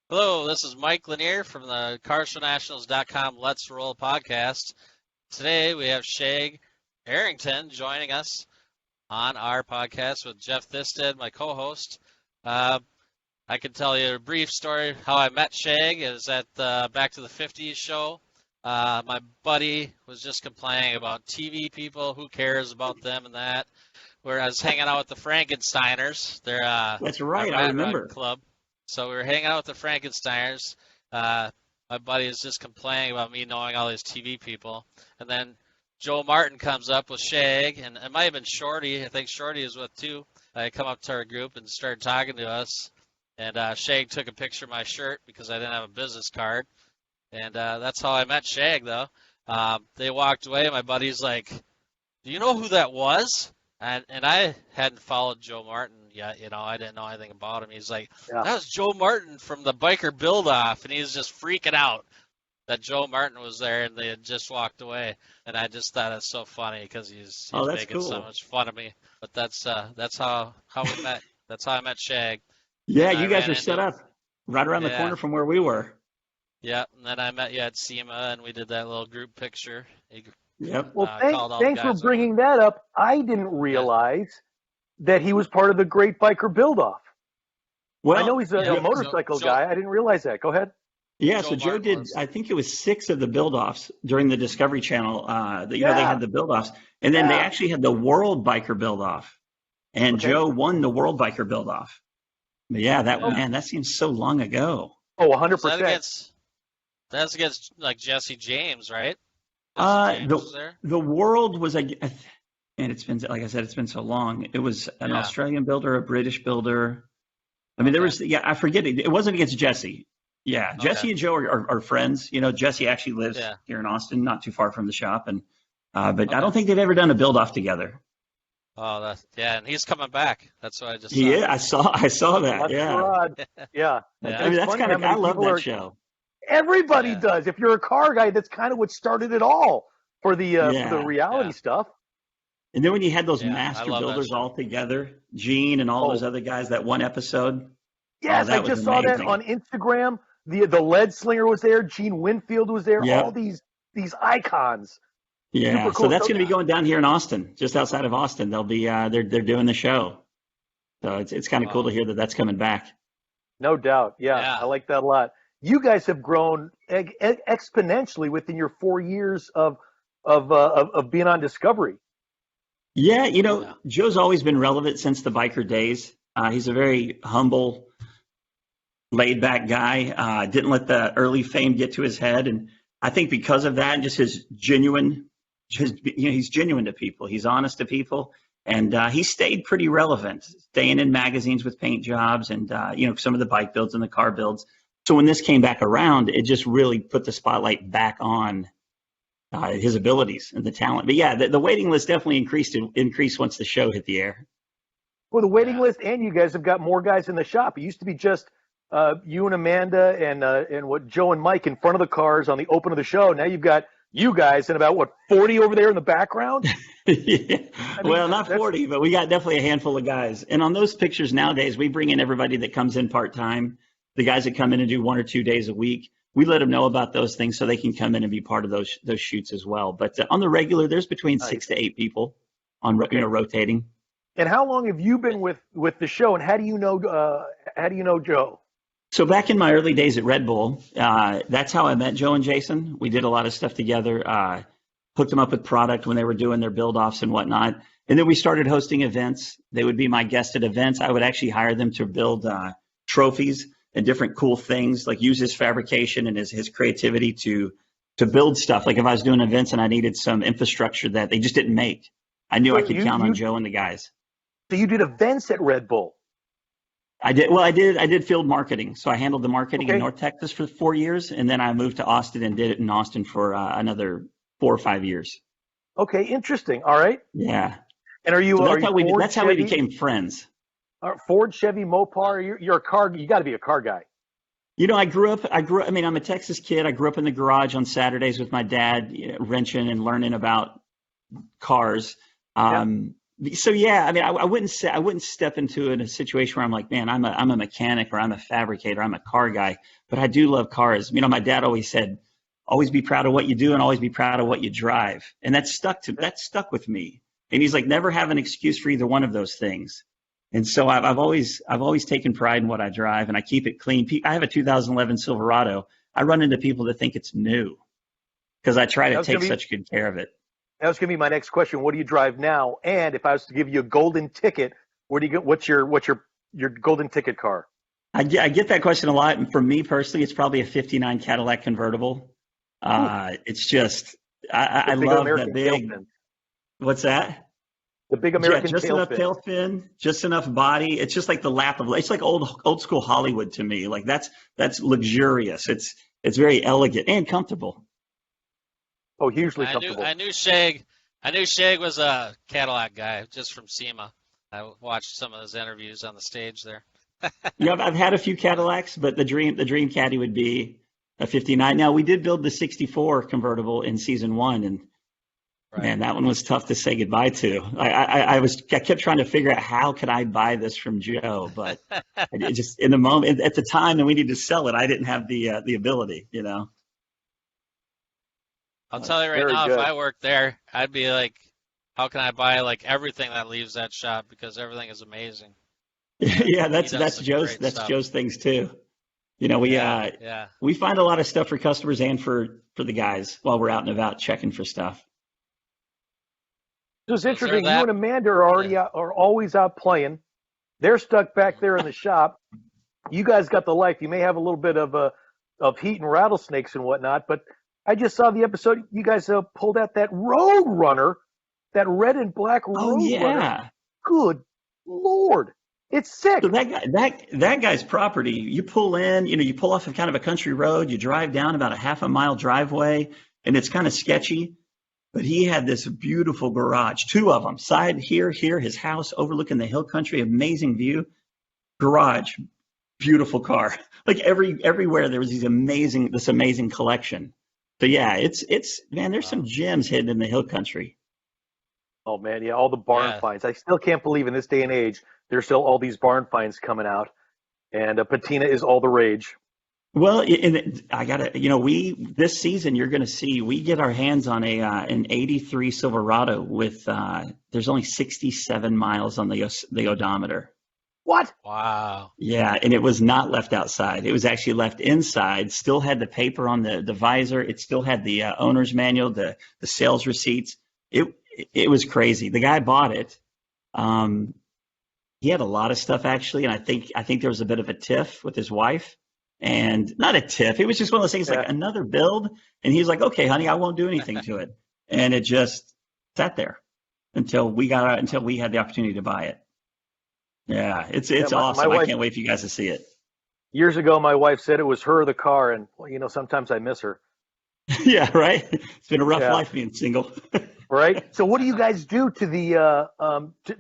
Hello, this is Mike Linner from the CarsForNationals.com Let's Roll podcast. Today we have Shag Arrington joining us on our podcast with Jeff Thisted, my co-host. I can tell you a brief story how I met Shag. It was at the Back to the 50s show. My buddy was just complaining about TV people. Who cares about them and that? Where I was hanging out with the Frankensteiners. They're That's a right, I rat rod remember. club. So we were hanging out with the Frankensteiners. My buddy is just complaining about me knowing all these TV people. And then Joe Martin comes up with Shag, and it might have been Shorty. I think Shorty is with too. I come up to our group and started talking to us. And Shag took a picture of my shirt because I didn't have a business card. And that's how I met Shag, though. They walked away. My buddy's like, "Do you know who that was?" And I hadn't followed Joe Martin yet, I didn't know anything about him. He's like, Yeah. "That was Joe Martin from the Biker Build-Off," and he was just freaking out that Joe Martin was there, and they had just walked away. And I just thought it's so funny because he's Oh, that's making so cool. much fun of me. But that's how we met. That's how I met Shag. Yeah, And I you guys ran are into set him. up right around the Yeah, corner from where we were. yeah. And then I met you at SEMA, and we did that little group picture. He Yep. Well, called all the thanks for guys over. bringing that up. I didn't realize that he was part of the Great Biker Build-Off. Well, I know he's a Yeah, motorcycle so guy. I didn't realize that. Go ahead. yeah, Joe so Joe Martin did, was. I think it was 6 of the build-offs during the Discovery Channel. They Yeah, had the build-offs. And then they yeah. actually had the World Biker build-off. And Okay. Joe won the World Biker build-off. But yeah, Yeah. man, that seems so long ago. Oh, Was that 100%. against like Jesse James, right? Jesse James was there. The World was, and it's been, like I said, it's been so long. It was an Yeah. Australian builder, a British builder. I mean, there Okay. was, I forget it. It wasn't against Jesse. Yeah, Okay. Jesse and Joe are friends. Jesse actually lives Yeah. here in Austin, not too far from the shop. And but I Okay. don't think they've ever done a build off together. Oh, and he's coming back. That's what I just He saw. is. I saw that. That's Yeah. Rod. Yeah. Yeah. I mean, It's that's funny kind how of. many I love people that are. show. Everybody Yeah. does. If you're a car guy, that's kind of what started it all for the Yeah. reality Yeah. stuff. And then when you had those Yeah, I master love that builders show. all together, Gene and all Oh, those other guys, that one episode. yes, I That was just saw that amazing. on Instagram. The lead slinger was there. Gene Winfield was there. All Yep. these icons. Yeah. Super So cool. that's So, going to be going down here in Austin, just outside of Austin. They'll be they're doing the show. So it's kind of cool Wow. to hear that that's coming back. no doubt. Yeah, Yeah. I like that a lot. You guys have grown exponentially within your 4 years of being on Discovery. Yeah, Yeah. Joe's always been relevant since the biker days. He's a very humble, laid back guy. Didn't let the early fame get to his head. And I think because of that, and just he's genuine to people. He's honest to people. And he stayed pretty relevant, staying in magazines with paint jobs and, some of the bike builds and the car builds. So when this came back around, it just really put the spotlight back on his abilities and the talent. But yeah, the waiting list definitely increased once the show hit the air. Well, the waiting Yeah. list, and you guys have got more guys in the shop. It used to be just you and Amanda and what Joe and Mike in front of the cars on the open of the show. Now you've got you guys and about 40 over there in the background. Yeah. I mean, Well, not that's 40, but we got definitely a handful of guys. And on those pictures nowadays, we bring in everybody that comes in part-time, the guys that come in and do 1 or 2 days a week. We let them know about those things so they can come in and be part of those shoots as well. But on the regular, there's between nice. 6 to 8 people on Okay. rotating. And how long have you been with the show? And how do you know Joe? So back in my early days at Red Bull, that's how I met Joe and Jason. We did a lot of stuff together, hooked them up with product when they were doing their build-offs and whatnot. And then we started hosting events. They would be my guests at events. I would actually hire them to build trophies and different cool things, like use his fabrication and his creativity to build stuff. Like if I was doing events and I needed some infrastructure that they just didn't make, I knew So I could count on Joe and the guys. So you did events at Red Bull. I did. Well, I did field marketing. So I handled the marketing in Okay. North Texas for 4 years, and then I moved to Austin and did it in Austin for another 4 or 5 years. Okay, interesting. All right. Yeah. And are you So are you Ford, that's how we Chevy? became friends. Ford, Chevy, Mopar? You're a car. You got to be a car guy. I mean, I'm a Texas kid. I grew up in the garage on Saturdays with my dad, wrenching and learning about cars. Yeah. So yeah, I mean, I wouldn't say I wouldn't step into it in a situation where I'm like, man, I'm a mechanic or I'm a fabricator, I'm a car guy, but I do love cars. You know, my dad always said, always be proud of what you do and always be proud of what you drive, and that stuck with me. And he's like, never have an excuse for either one of those things. And so I've always taken pride in what I drive, and I keep it clean. I have a 2011 Silverado. I run into people that think it's new because I try to take such good care of it. That was going to be my next question. What do you drive now? And if I was to give you a golden ticket, where do you go? What's your golden ticket car? I get that question a lot, and for me personally, it's probably a '59 Cadillac convertible. It's just I love that big. What's that? The big American just enough tail fin, just enough body. It's just like the lap of. It's like old school Hollywood to me. Like that's luxurious. It's very elegant and comfortable. Oh, hugely comfortable. I knew Shag was a Cadillac guy just from SEMA. I watched some of his interviews on the stage there. Yeah, I've had a few Cadillacs, but the dream Caddy would be a '59. Now we did build the '64 convertible in season 1, and man, that one was tough to say goodbye to. I kept trying to figure out how could I buy this from Joe, but it just in the moment at the time that we needed to sell it, I didn't have the ability, you know. I'll tell you right now, if I worked there, I'd be like, how can I buy like everything that leaves that shop, because everything is amazing. Yeah, that's Joe's things too. You know, we find a lot of stuff for customers and for the guys while we're out and about checking for stuff. So it's interesting. You and Amanda are always out playing. They're stuck back there in the shop. You guys got the life. You may have a little bit of heat and rattlesnakes and whatnot, but I just saw the episode. You guys pulled out that Road Runner, that red and black Road Runner. Good Lord. It's sick. So that guy's property, you pull in, you pull off of kind of a country road, you drive down about a half a mile driveway, and it's kind of sketchy. But he had this beautiful garage, 2 of them, side here, his house overlooking the hill country, amazing view, garage, beautiful car. Like everywhere there was this amazing collection. So yeah, it's man, there's some gems hidden in the hill country. Oh man, yeah, all the barn finds. I still can't believe in this day and age there's still all these barn finds coming out, and patina is all the rage. Well, I gotta, this season you're gonna see we get our hands on an '83 Silverado with there's only 67 miles on the odometer. What? Wow. Yeah, and it was not left outside. It was actually left inside. Still had the paper on the visor. It still had the owner's manual, the sales receipts. It was crazy. The guy bought it. He had a lot of stuff actually, and I think there was a bit of a tiff with his wife, and not a tiff. It was just one of those things like another build, and he's like, "Okay, honey, I won't do anything to it," and it just sat there until we had the opportunity to buy it. Yeah, it's awesome. I can't wait for you guys to see it. Years ago, my wife said it was her the car, and sometimes I miss her. Yeah, right. It's been a rough life being single. Right. So, what do you guys do to the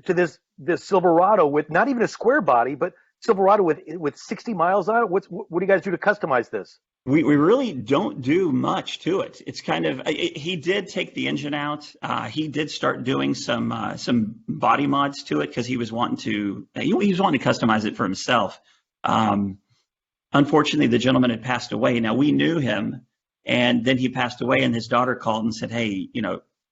to this Silverado with not even a square body, but Silverado with 60 miles on it? What do you guys do to customize this? We really don't do much to it. It's kind of he did take the engine out. He did start doing some body mods to it because he was wanting to customize it for himself. Unfortunately, the gentleman had passed away. Now we knew him, and then he passed away, and his daughter called and said, "Hey,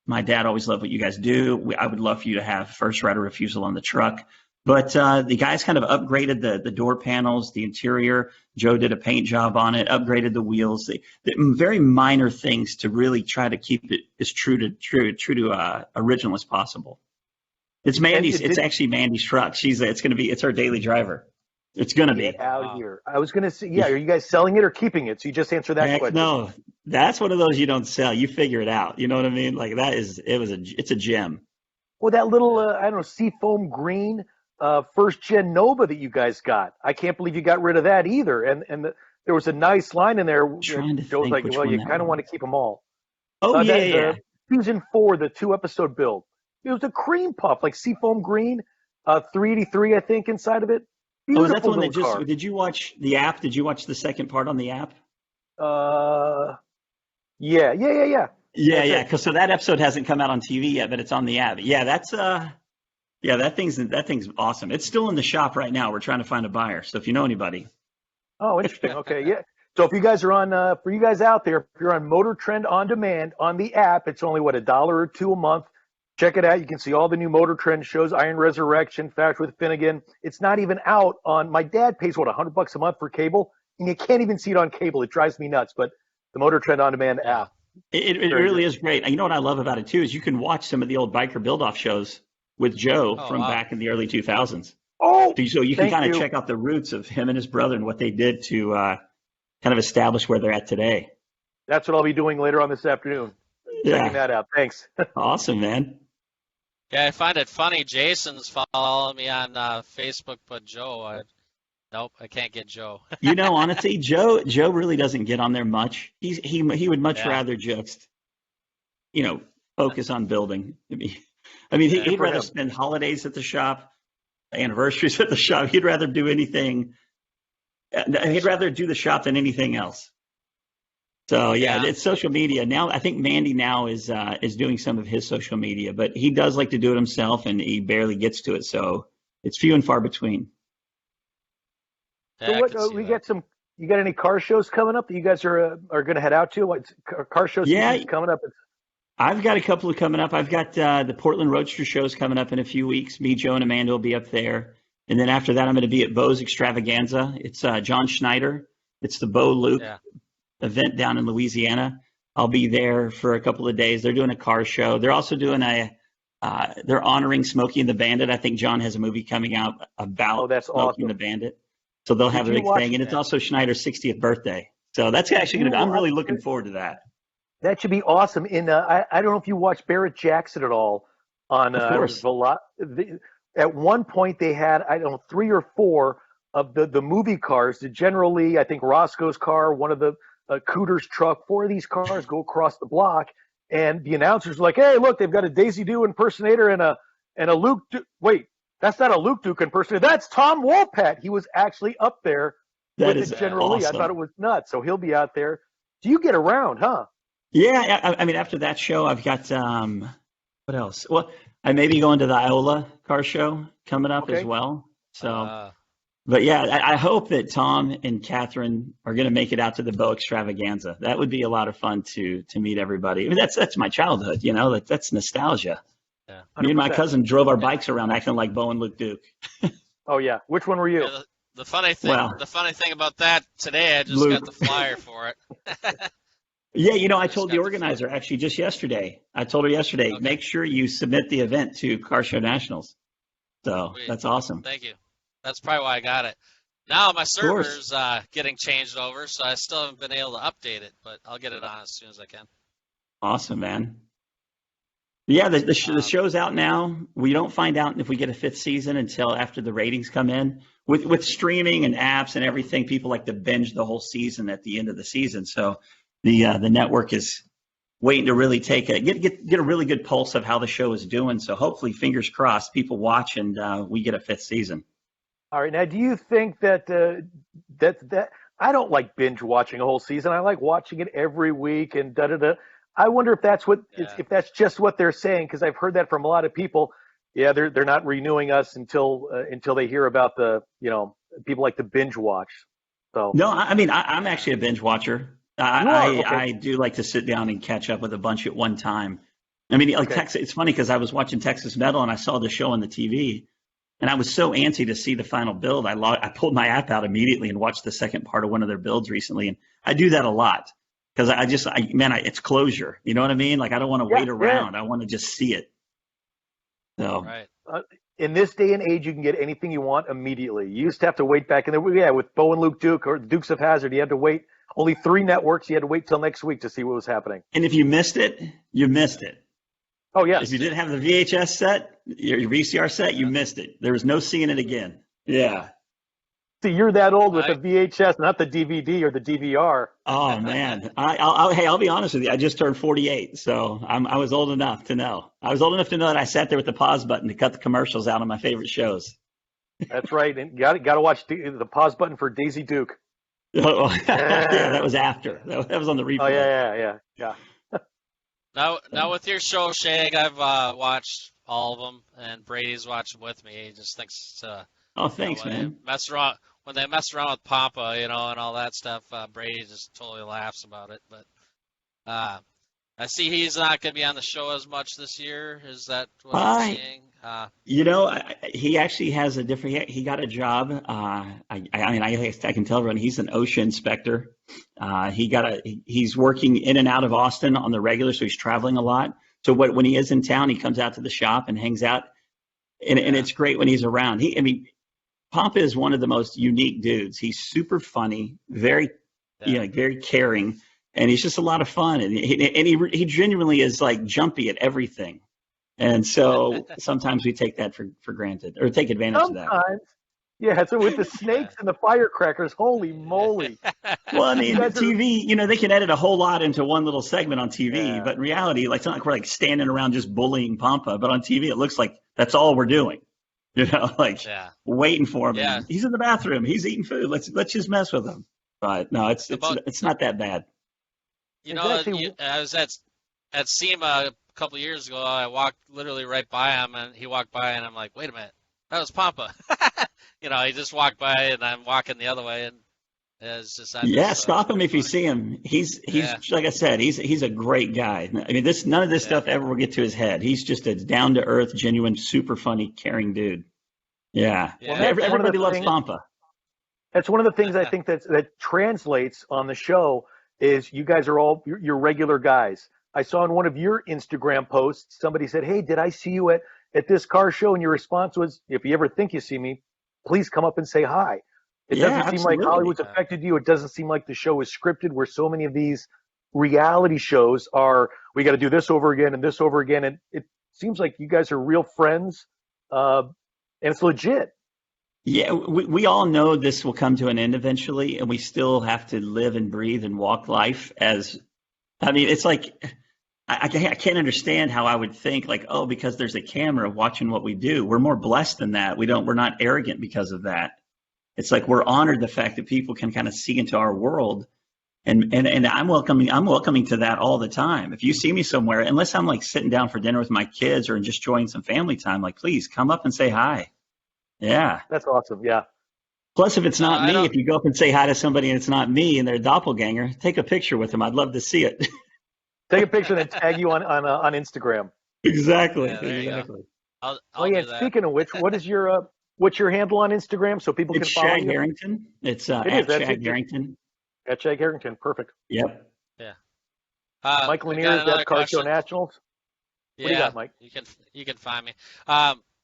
my dad always loved what you guys do. I would love for you to have first right of refusal on the truck." But the guys kind of upgraded the door panels, the interior. Joe did a paint job on it, upgraded the wheels, the very minor things to really try to keep it as true to original as possible. It's Mandy's. It's actually Mandy's truck. It's her daily driver. It's gonna be out here. I was gonna say, are you guys selling it or keeping it? So you just answer that question. No, that's one of those you don't sell. You figure it out. You know what I mean? Like it's a gem. Well, that little seafoam green. First gen Nova that you guys got. I can't believe you got rid of that either. And there was a nice line in there. Joe's like, well, you kind of want to keep them all. Oh, yeah. Season 4, the 2-episode build. It was a cream puff, like seafoam green, 383, I think, inside of it. Beautiful is that the one that did you watch the app? Did you watch the second part on the app? Yeah. Yeah. Because so that episode hasn't come out on TV yet, but it's on the app. Yeah, that's Yeah, that thing's awesome. It's still in the shop right now. We're trying to find a buyer. So if you know anybody. Oh, interesting. Okay, yeah. So if you guys are on, for you guys out there, if you're on MotorTrend on demand on the app, it's only what, $1 or $2 a month. Check it out. You can see all the new MotorTrend shows, Iron Resurrection, Factory with Finnegan. It's not even out on. My dad pays what, $100 a month for cable, and you can't even see it on cable. It drives me nuts. But the MotorTrend on demand app. It really is great. And you know what I love about it too is you can watch some of the old biker build-off shows with Joe from back in the early 2000s. Oh, so you can kind of check out the roots of him and his brother and what they did to kind of establish where they're at today. That's what I'll be doing later on this afternoon. Checking that out. Thanks. Awesome, man. Yeah, I find it funny. Jason's following me on Facebook, but Joe, nope, I can't get Joe. You know, honestly, Joe really doesn't get on there much. He would much rather just, focus on building. I mean, he'd rather spend holidays at the shop, anniversaries at the shop. He'd rather do anything. He'd rather do the shop than anything else. So it's social media now. I think Mandy now is doing some of his social media, but he does like to do it himself, and he barely gets to it. So it's few and far between. Yeah, so we get some. You got any car shows coming up that you guys are going to head out to? What car shows coming up? I've got a couple of coming up. I've got the Portland Roadster shows coming up in a few weeks. Me, Joe, and Amanda will be up there. And then after that, I'm going to be at Bo's Extravaganza. It's John Schneider. It's the Bo Luke event down in Louisiana. I'll be there for a couple of days. They're doing a car show. They're also doing they're honoring Smokey and the Bandit. I think John has a movie coming out about Smokey and the Bandit. So they'll have a big thing. And it's also Schneider's 60th birthday. So that's actually going to be, I'm really looking forward to that. That should be awesome. I don't know if you watch Barrett Jackson at all on at one point they had, 3 or 4 of the movie cars, the General Lee, I think Roscoe's car, one of the Cooter's truck, 4 of these cars go across the block, and the announcers were like, hey, look, they've got a Daisy Duke impersonator and a Luke wait, that's not a Luke Duke impersonator, that's Tom Wolpat. He was actually up there with the General Lee. I thought it was nuts. So he'll be out there. Do you get around, huh? Yeah, I mean, after that show, I've got what else? Well, I may be going to the Iola car show coming up as well. So, but yeah, I hope that Tom and Catherine are going to make it out to the Bo Extravaganza. That would be a lot of fun to meet everybody. I mean, that's my childhood, that's nostalgia. Yeah. Me and my cousin drove our bikes around acting like Bo and Luke Duke. Oh yeah, which one were you? Yeah, the funny thing about that today, I just got the flyer for it. Yeah, I told the organizer actually just yesterday. I told her yesterday, make sure you submit the event to Car Show Nationals. So sweet. That's awesome. Thank you. That's probably why I got it. Now my server's getting changed over, so I still haven't been able to update it, but I'll get it on as soon as I can. Awesome, man. Yeah, the show's out now. We don't find out if we get a 5th season until after the ratings come in. With streaming and apps and everything, people like to binge the whole season at the end of the season. So the network is waiting to really get a really good pulse of how the show is doing. So hopefully, fingers crossed, people watch and we get a 5th season. All right. Now, do you think that I don't like binge watching a whole season? I like watching it every week and da-da-da. I wonder if that's if that's just what they're saying, because I've heard that from a lot of people. Yeah, they're not renewing us until they hear about people like to binge watch. So no, I mean I'm actually a binge watcher. I do like to sit down and catch up with a bunch at one time. I mean, Texas. It's funny because I was watching Texas Metal and I saw the show on the TV, and I was so antsy to see the final build. I pulled my app out immediately and watched the second part of one of their builds recently, and I do that a lot. Because it's closure. You know what I mean? Like, I don't want to wait around. Yeah. I want to just see it. So, right. In this day and age, you can get anything you want immediately. You used to have to wait back in the with Bo and Luke Duke or the Dukes of Hazzard. You had to wait only 3 networks. You had to wait till next week to see what was happening. And if you missed it, you missed it. Oh yeah. If you didn't have the VHS set, your VCR set, you missed it. There was no seeing it again. Yeah. See, you're that old with the VHS, not the DVD or the DVR. Oh man, I'll be honest with you. I just turned 48, so I was old enough to know. I was old enough to know that I sat there with the pause button to cut the commercials out of my favorite shows. That's right, and got to watch the pause button for Daisy Duke. Yeah, that was after. That was on the replay. Oh yeah. Now with your show, Shag, I've watched all of them, and Brady's watching with me. He just thinks, Oh, thanks, when man. when they mess around with Pompa, and all that stuff, Brady just totally laughs about it. But I see he's not going to be on the show as much this year. Is that what I'm Hi. seeing? He actually has a different. He got a job. I can tell everyone he's an OSHA inspector. He's working in and out of Austin on the regular, so he's traveling a lot. So when he is in town, he comes out to the shop and hangs out, and it's great when he's around. Pompa is one of the most unique dudes. He's super funny, very, very caring, and he's just a lot of fun. And he genuinely is like jumpy at everything. And so sometimes we take that for granted, or take advantage of that. Sometimes. Yeah, so with the snakes and the firecrackers, holy moly. Well, I mean, TV, they can edit a whole lot into one little segment on TV, but in reality, it's not like we're like standing around just bullying Pompa, but on TV, it looks like that's all we're doing. Waiting for him. Yeah. He's in the bathroom. He's eating food. Let's just mess with him. But no, it's not that bad. I was at SEMA a couple of years ago. I walked literally right by him, and he walked by, and I'm like, wait a minute, that was Pompa. He just walked by, and I'm walking the other way, and it's just stop him if you see him. He's like I said, he's a great guy. I mean, none of this stuff ever will get to his head. He's just a down to earth, genuine, super funny, caring dude. Yeah. Well, everybody loves Pompa. That's one of the things I think that translates on the show is you guys are all your regular guys. I saw in one of your Instagram posts, somebody said, "Hey, did I see you at this car show?" And your response was, "If you ever think you see me, please come up and say hi." It doesn't seem like Hollywood's affected you. It doesn't seem like the show is scripted, where so many of these reality shows are, we got to do this over again and this over again. And it seems like you guys are real friends, and it's legit. Yeah, we all know this will come to an end eventually, and we still have to live and breathe and walk life it's like, I can't understand how I would think like, oh, because there's a camera watching what we do. We're more blessed than that. We're not arrogant because of that. It's like we're honored the fact that people can kind of see into our world, and I'm welcoming to that all the time. If you see me somewhere, unless I'm like sitting down for dinner with my kids or just enjoying some family time, like please come up and say hi. Yeah. That's awesome. Yeah. Plus, if it's not me, if you go up and say hi to somebody and it's not me and they're a doppelganger, take a picture with them. I'd love to see it. Take a picture and then tag you on Instagram. Exactly. Yeah, exactly. I'll do that. Speaking of which, what's your handle on Instagram so people can follow you? It's Shag Arrington. It's at Shag Arrington. At Shag Arrington. Perfect. Yep. Yeah. Mike Linner is at Car Show Nationals. What do you got, Mike? You can find me.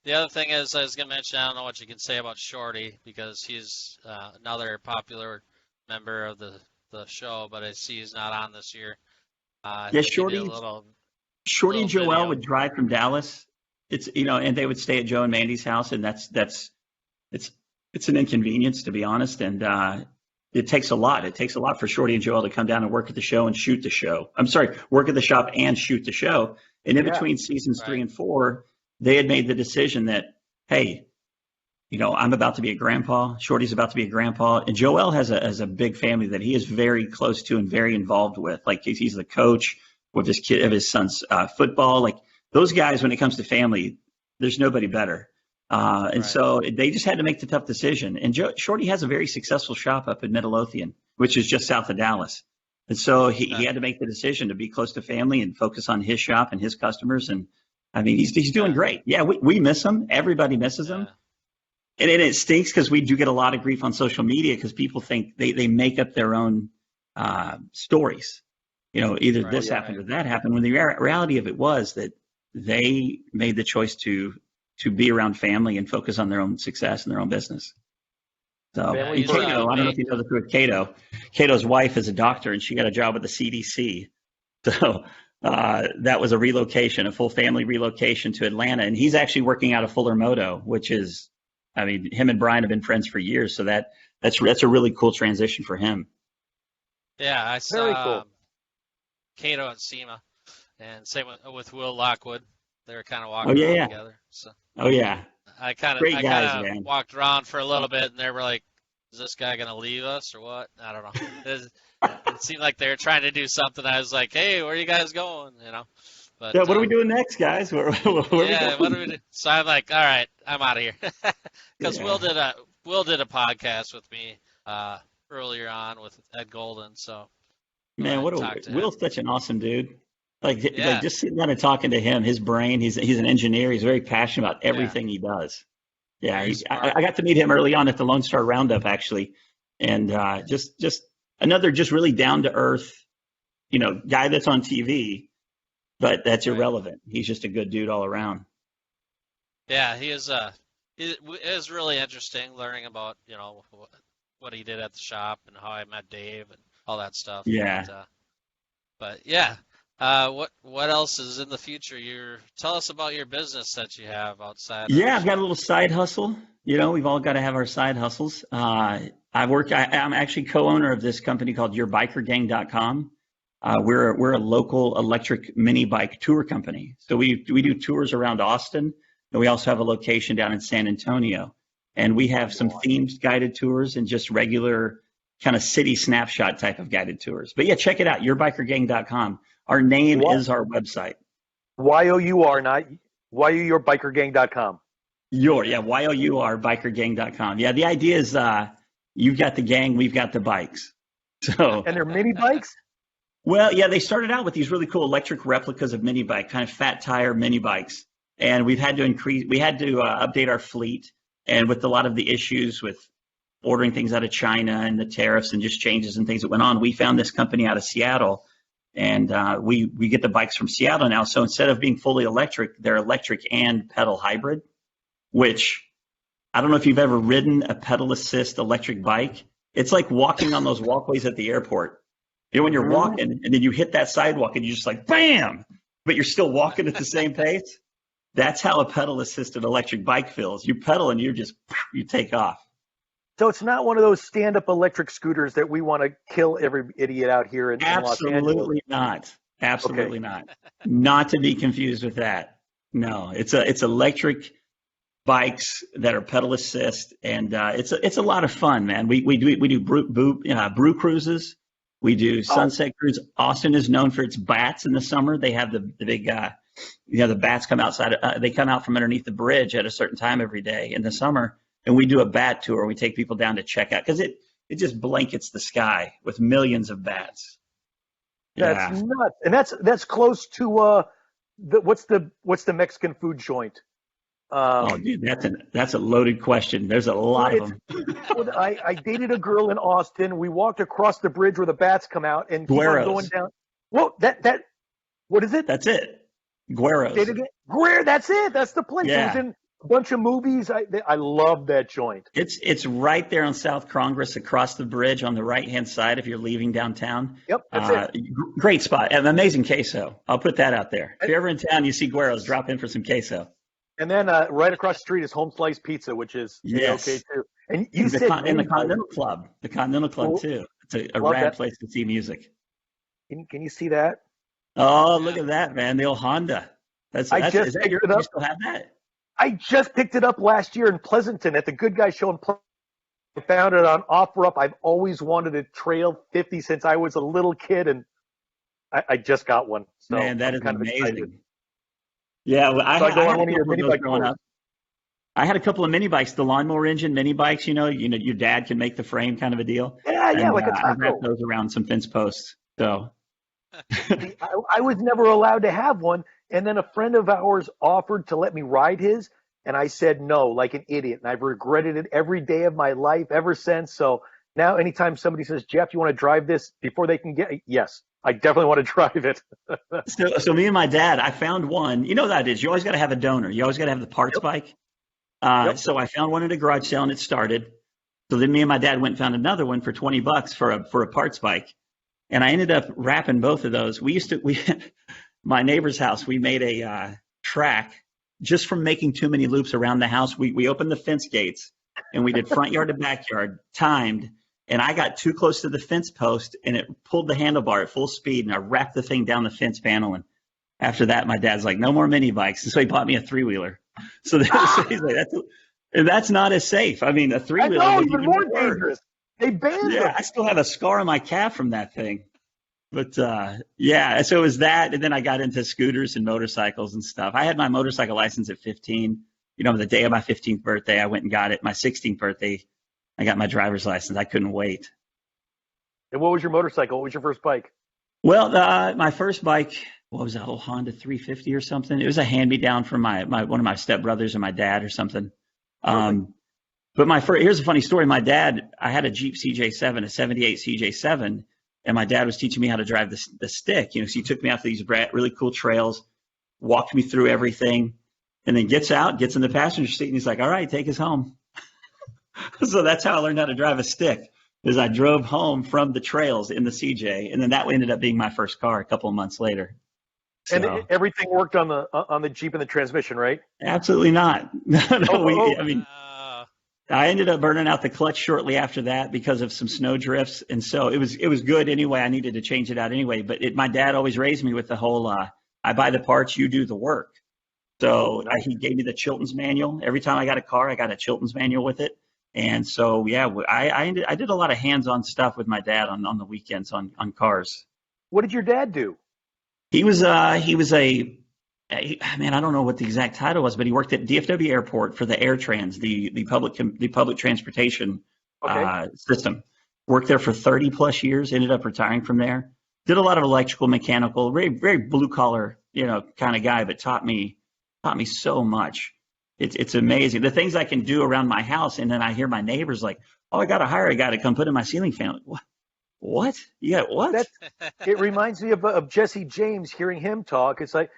The other thing is, I was going to mention, I don't know what you can say about Shorty, because he's another popular member of the show, but I see he's not on this year. Shorty and Joel would drive from Dallas. It's and they would stay at Joe and Mandy's house, and it's an inconvenience, to be honest, and it takes a lot. It takes a lot for Shorty and Joel to come down and work at the show and shoot the show. I'm sorry, work at the shop and shoot the show. And in between seasons 3 and 4, they had made the decision that, hey, I'm about to be a grandpa. Shorty's about to be a grandpa. And Joel has a big family that he is very close to and very involved with. Like he's the coach with his son's football. Like those guys, when it comes to family, there's nobody better. So they just had to make the tough decision. And Shorty has a very successful shop up in Midlothian, which is just south of Dallas. And so he had to make the decision to be close to family and focus on his shop and his customers. And I mean, he's doing great. Yeah, we miss him. Everybody misses him. And it stinks because we do get a lot of grief on social media because people think they make up their own stories. Either this happened or that happened, when the reality of it was that they made the choice to be around family and focus on their own success and their own business. So, and Cato, I don't know if you know this with Cato. Cato's wife is a doctor, and she got a job with the CDC. So that was a full family relocation to Atlanta. And he's actually working out of Fuller Moto, which is, I mean, him and Brian have been friends for years. So that's a really cool transition for him. Yeah, I saw Cato at SEMA, and same with Will Lockwood. They were kind of walking around together. So. Oh, yeah. I kind of walked around for a little bit, and they were like, is this guy going to leave us or what? I don't know. It seemed like they were trying to do something. I was like, hey, where are you guys going? But Yeah, what are we doing next, guys? Where are we yeah, going? what do we do? So I'm like, all right, I'm out of here, because Yeah. Will did a podcast with me earlier on with Ed Golden, so go Man, ahead and talk to him. Will's such an awesome dude. Like Yeah, just sitting down and talking to him, his brain, he's an engineer. He's very passionate about yeah, everything he does. Yeah, very smart. I got to meet him early on at the Lone Star Roundup, actually. And just another just really down to earth, guy that's on TV, but that's Right. irrelevant. He's just a good dude all around. Yeah, he is. It is really interesting learning about what he did at the shop and how I met Dave and all that stuff. Yeah. But yeah, what else is in the future? Tell us about your business that you have outside of the Yeah, I've got a shop. little side hustle. We've all got to have our side hustles. I'm actually co-owner of this company called YourBikerGang.com. We're a local electric mini bike tour company. So we do tours around Austin, and we also have a location down in San Antonio. And we have some themed guided tours and just regular kind of city snapshot type of guided tours. But yeah, check it out, YourBikerGang.com. Our name is our website. YOUR, not YOURBikerGang.com. YOURBikerGang.com. Yeah, the idea is you've got the gang, we've got the bikes. So, And they're mini bikes? well, yeah, they started out with these really cool electric replicas of mini bike, kind of fat tire mini bikes. And we had to update our fleet. And with a lot of the issues with ordering things out of China and the tariffs and just changes and things that went on, we found this company out of Seattle. And we get the bikes from Seattle now. So instead of being fully electric, they're electric and pedal hybrid, which I don't know if you've ever ridden a pedal assist electric bike. It's like walking on those walkways at the airport. When you're walking and then you hit that sidewalk and you're just like, bam, but you're still walking at the same pace. That's how a pedal assisted electric bike feels. You pedal and you take off. So it's not one of those stand-up electric scooters that we want to kill every idiot out here in Los Angeles. Absolutely not. Absolutely not. Not to be confused with that. No, it's electric bikes that are pedal assist, and it's a lot of fun, man. We do brew cruises. We do sunset cruise. Austin is known for its bats in the summer. They have the big the bats come outside. They come out from underneath the bridge at a certain time every day in the summer, and we do a bat tour. We take people down to check out because it just blankets the sky with millions of bats. That's nuts, and that's close to what's the Mexican food joint? Oh, dude, that's a loaded question. There's a lot of them. I dated a girl in Austin. We walked across the bridge where the bats come out and keep on Guero's. going down. Well, what is it? That's it. Guero's. Say it again. That's it. That's the place. Yeah. It was in a bunch of movies. I love that joint. It's right there on South Congress across the bridge on the right-hand side if you're leaving downtown. Yep, that's it. Great spot. An amazing queso. I'll put that out there. If you're ever in town, you see Guero's, drop in for some queso. And then right across the street is Home Slice Pizza, which is okay too. And you said the Continental Club. The Continental Club too. It's a rad place to see music. Can you see that? Oh, look at that, man! The old Honda. Is that you still have that? I just picked it up last year in Pleasanton at the Good Guys Show in Pleasanton. I found it on OfferUp. I've always wanted a Trail 50 since I was a little kid, and I just got one. So man, that is amazing. Excited. Yeah, well, I had one of your mini bike growing up. I had a couple of mini bikes, the lawnmower engine mini bikes. Your dad can make the frame, kind of a deal. Yeah, like a I wrapped those around some fence posts. So I was never allowed to have one, and then a friend of ours offered to let me ride his, and I said no, like an idiot, and I've regretted it every day of my life ever since. So now, anytime somebody says, "Jeff, you want to drive this?" before they can get, yes. I definitely want to drive it. So me and my dad, I found one. You know what that is. You always got to have a donor. You always got to have the parts bike. So I found one at a garage sale and it started. So then me and my dad went and found another one for $20 for a parts bike. And I ended up wrapping both of those. My neighbor's house, we made a track just from making too many loops around the house. We opened the fence gates and we did front yard to backyard, timed. And I got too close to the fence post, and it pulled the handlebar at full speed, and I wrapped the thing down the fence panel. And after that, my dad's like, no more mini bikes. And so he bought me a three-wheeler. So he's like, that's not as safe. I mean, a three-wheeler. I know, even more dangerous. They banned it. I still have a scar on my calf from that thing. But yeah, so it was that, and then I got into scooters and motorcycles and stuff. I had my motorcycle license at 15. The day of my 15th birthday, I went and got it. My 16th birthday, I got my driver's license. I couldn't wait. And what was your motorcycle? What was your first bike? Well, my first bike, what was that, old Honda 350 or something? It was a hand-me-down from my one of my stepbrothers and my dad or something. But here's a funny story. My dad, I had a Jeep CJ7, a 78 CJ7, and my dad was teaching me how to drive the stick. So he took me out to these really cool trails, walked me through everything, and then gets in the passenger seat, and he's like, all right, take us home. So that's how I learned how to drive a stick, is I drove home from the trails in the CJ, and then that ended up being my first car a couple of months later. So, and everything worked on the Jeep and the transmission, right? Absolutely not. I ended up burning out the clutch shortly after that because of some snow drifts, and so it was good anyway. I needed to change it out anyway, but my dad always raised me with the whole I buy the parts, you do the work. So he gave me the Chilton's manual. Every time I got a car, I got a Chilton's manual with it. And so, yeah, I did a lot of hands-on stuff with my dad on the weekends on cars. What did your dad do? He was I don't know what the exact title was, but he worked at DFW Airport for the AirTrans, the public transportation system. Worked there for 30 plus years. Ended up retiring from there. Did a lot of electrical, mechanical, very very blue collar, kind of guy, but taught me so much. It's amazing the things I can do around my house, and then I hear my neighbors like, "Oh, I got to hire a guy to come put in my ceiling fan." Like, what? You got what? It reminds me of Jesse James. Hearing him talk, it's like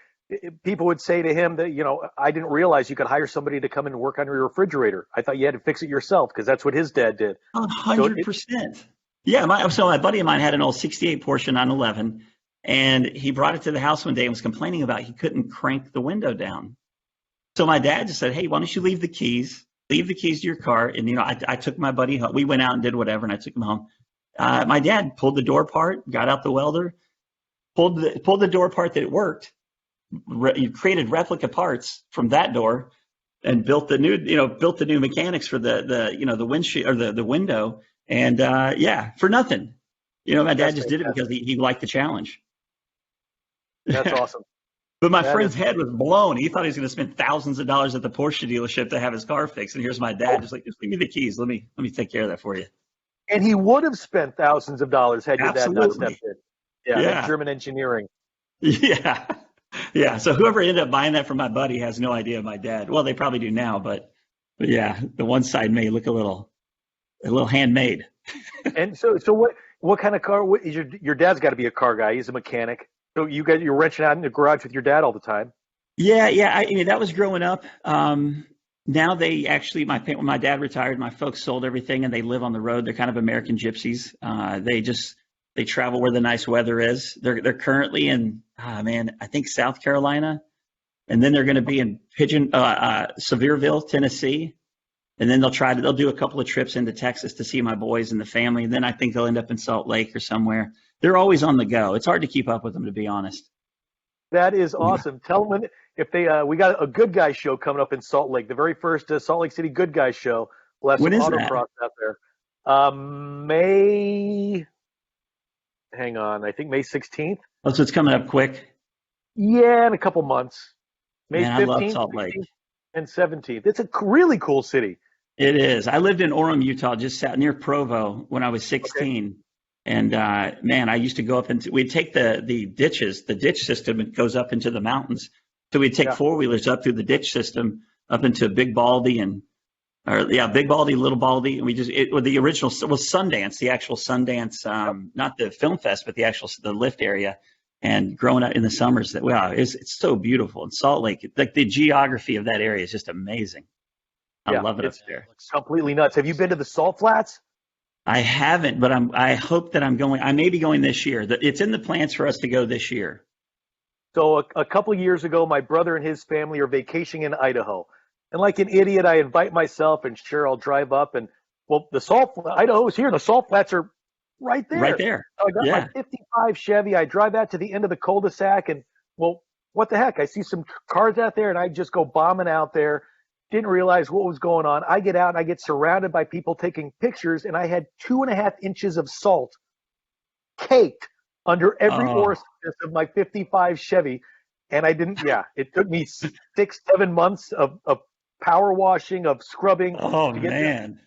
people would say to him that, I didn't realize you could hire somebody to come and work on your refrigerator. I thought you had to fix it yourself, because that's what his dad did. 100%. Yeah, my buddy of mine had an old '68 Porsche 911, and he brought it to the house one day and was complaining about he couldn't crank the window down. So my dad just said, "Hey, why don't you leave the keys to your car?" And I took my buddy home. We went out and did whatever, and I took him home. My dad pulled the door apart, got out the welder, pulled the door apart that it worked. You created replica parts from that door, and built the new mechanics for the windshield or the window, and for nothing. My dad just did it because he liked the challenge. That's awesome. But my friend's head was blown. He thought he was going to spend thousands of dollars at the Porsche dealership to have his car fixed. And here's my dad, just leave me the keys. Let me take care of that for you. And he would have spent thousands of dollars had your dad not stepped in. Yeah. German engineering. Yeah. Yeah. So whoever ended up buying that from my buddy has no idea my dad. Well, they probably do now, but yeah, the one side may look a little handmade. And so what kind of car is your dad's got to be a car guy. He's a mechanic. So you're wrenching out in the garage with your dad all the time? Yeah. That was growing up. Now they actually, when my dad retired, my folks sold everything and they live on the road. They're kind of American gypsies. They travel where the nice weather is. They're currently in, I think South Carolina, and then they're going to be in Sevierville, Tennessee, and then they'll do a couple of trips into Texas to see my boys and the family. And then I think they'll end up in Salt Lake or somewhere. They're always on the go. It's hard to keep up with them, to be honest. That is awesome. Yeah. Tell them if we got a Good Guys show coming up in Salt Lake, the very first Salt Lake City Good Guys show. We'll have some autocross out there. I think May 16th. Oh, so it's coming up quick. Yeah, in a couple months. May 15th, I love Salt Lake. And 17th. It's a really cool city. It is. I lived in Orem, Utah, just out near Provo when I was 16. Okay. And I used to go up we'd take the ditch system. It goes up into the mountains. So we'd take four-wheelers up through the ditch system up into Big Baldy Big Baldy, Little Baldy. And the original was Sundance, the actual Sundance, not the film fest, but the lift area. And growing up in the summers, it's so beautiful. And Salt Lake, like the geography of that area is just amazing. I love it up there. It's completely nuts. Have you been to the Salt Flats? I haven't, but I hope that I'm going. I may be going this year. It's in the plans for us to go this year. So a couple of years ago, my brother and his family are vacationing in Idaho. And like an idiot, I invite myself and sure, I'll drive up. And, Idaho is here. The Salt Flats are right there. Right there. So I got my 55 Chevy. I drive out to the end of the cul-de-sac. And, what the heck? I see some cars out there, and I just go bombing out there. Didn't realize what was going on. I get out and I get surrounded by people taking pictures, and I had 2.5 inches of salt caked under every Oh, orifice of my 55 Chevy. And I didn't, yeah, it took me 6, 7 months of power washing, of scrubbing oh to get this. man.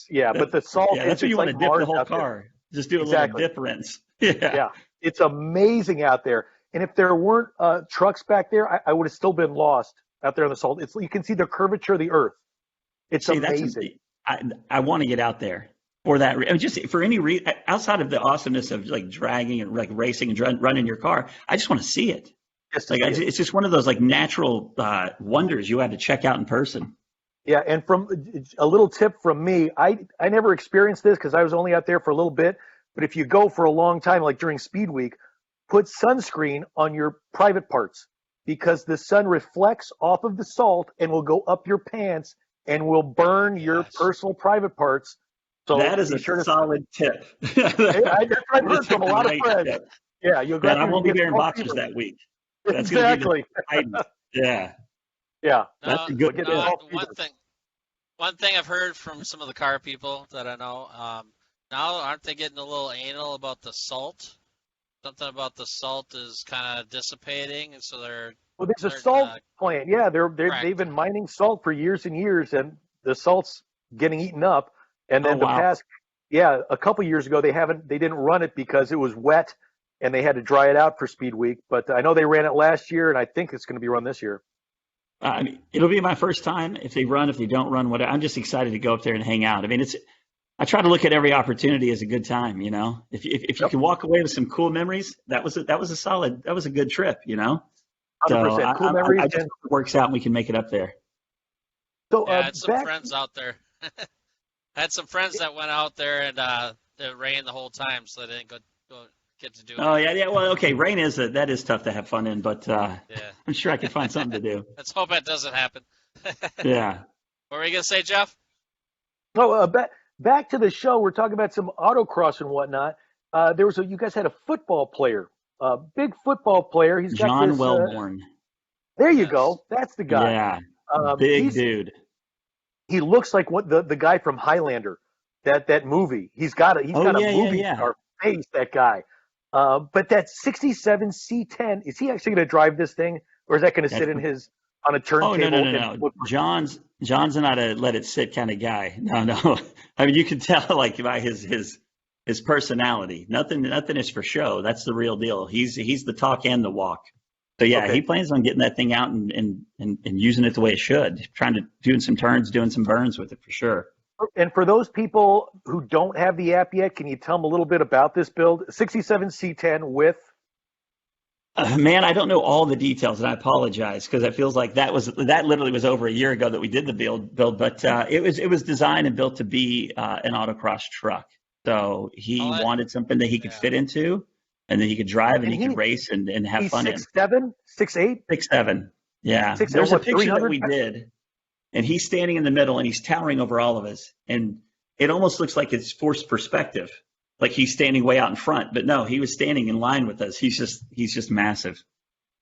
Yeah, but the salt Yeah, is, that's when it's you want like to dip the Mars whole out there. car. Just do a little Exactly. difference. Yeah. Yeah, it's amazing out there. And if there weren't trucks back there, I would have still been lost out there on the salt. You can see the curvature of the earth. It's See, amazing. I want to get out there for that. I mean, just for any reason outside of the awesomeness of like dragging and like racing and running your car. I just want to see it. Just to Like see it. it's just one of those like natural wonders you have to check out in person. Yeah, and from a little tip from me, I never experienced this because I was only out there for a little bit. But if you go for a long time, like during Speed Week, put sunscreen on your private parts because the sun reflects off of the salt and will go up your pants and will burn your personal private parts. So That is be a sure to. solid tip. That's what I've heard from a lot of Great friends. tip. Yeah, you'll go Man, I out there won't and be get wearing salt boxers fever. that week. That's Exactly. Gonna be yeah, Yeah. that's a good Get tip. salt one fever. thing, one thing I've heard from some of the car people that I know, now aren't they getting a little anal about the salt? Something about the salt is kind of dissipating, and so Well, there's a they're salt plant. Yeah, they've correct. been mining salt for years and years, and the salt's getting eaten up. And Oh then the wow. past, a couple years ago, they didn't run it because it was wet, and they had to dry it out for Speed Week. But I know they ran it last year, and I think it's going to be run this year. I mean, it'll be my first time. If they run, if they don't run, whatever. I'm just excited to go up there and hang out. I mean, I try to look at every opportunity as a good time. You know, if you Yep. can walk away with some cool memories, that was a good trip. You know, so 100% cool memories. I just And hope it works out and we can make it up there. so Yeah, I had some back, friends out there. I had some friends that went out there and it rained the whole time, so they didn't go get to do Oh it. yeah. Well, okay. Rain that is tough to have fun in, but Yeah, I'm sure I can find something to do. let's hope that doesn't happen. Yeah. What were you gonna say, Jeff? back to the show. We're talking about some autocross and whatnot. You guys had a football player, a big football player. He's got John this. Wellborn. There you Yes. go. That's the guy. Yeah. Big dude. He looks like what the guy from Highlander, that movie. He's got a movie star face. That guy. But that 67 C10, is he actually going to drive this thing, or is that going to sit on a turntable? Oh no. John's not a let it sit kind of guy. No. I mean, you can tell like by his personality. Nothing is for show. That's the real deal. He's the talk and the walk. So yeah, Okay. he plans on getting that thing out and using it the way it should. Doing some turns, doing some burns with it for sure. And for those people who don't have the app yet, can you tell them a little bit about this build? 67 C10 with. Man, I don't know all the details, and I apologize because it feels like that literally was over a year ago that we did the build. But it was designed and built to be an autocross truck. So he wanted something that he could fit into, and that he could drive and he could race and have fun in. 6'7", 6'8", 6'7". Yeah, 6'7", there's a what, picture that 300? we did, and he's standing in the middle and he's towering over all of us, and it almost looks like it's forced perspective. Like he's standing way out in front, but no, he was standing in line with us. He's just massive.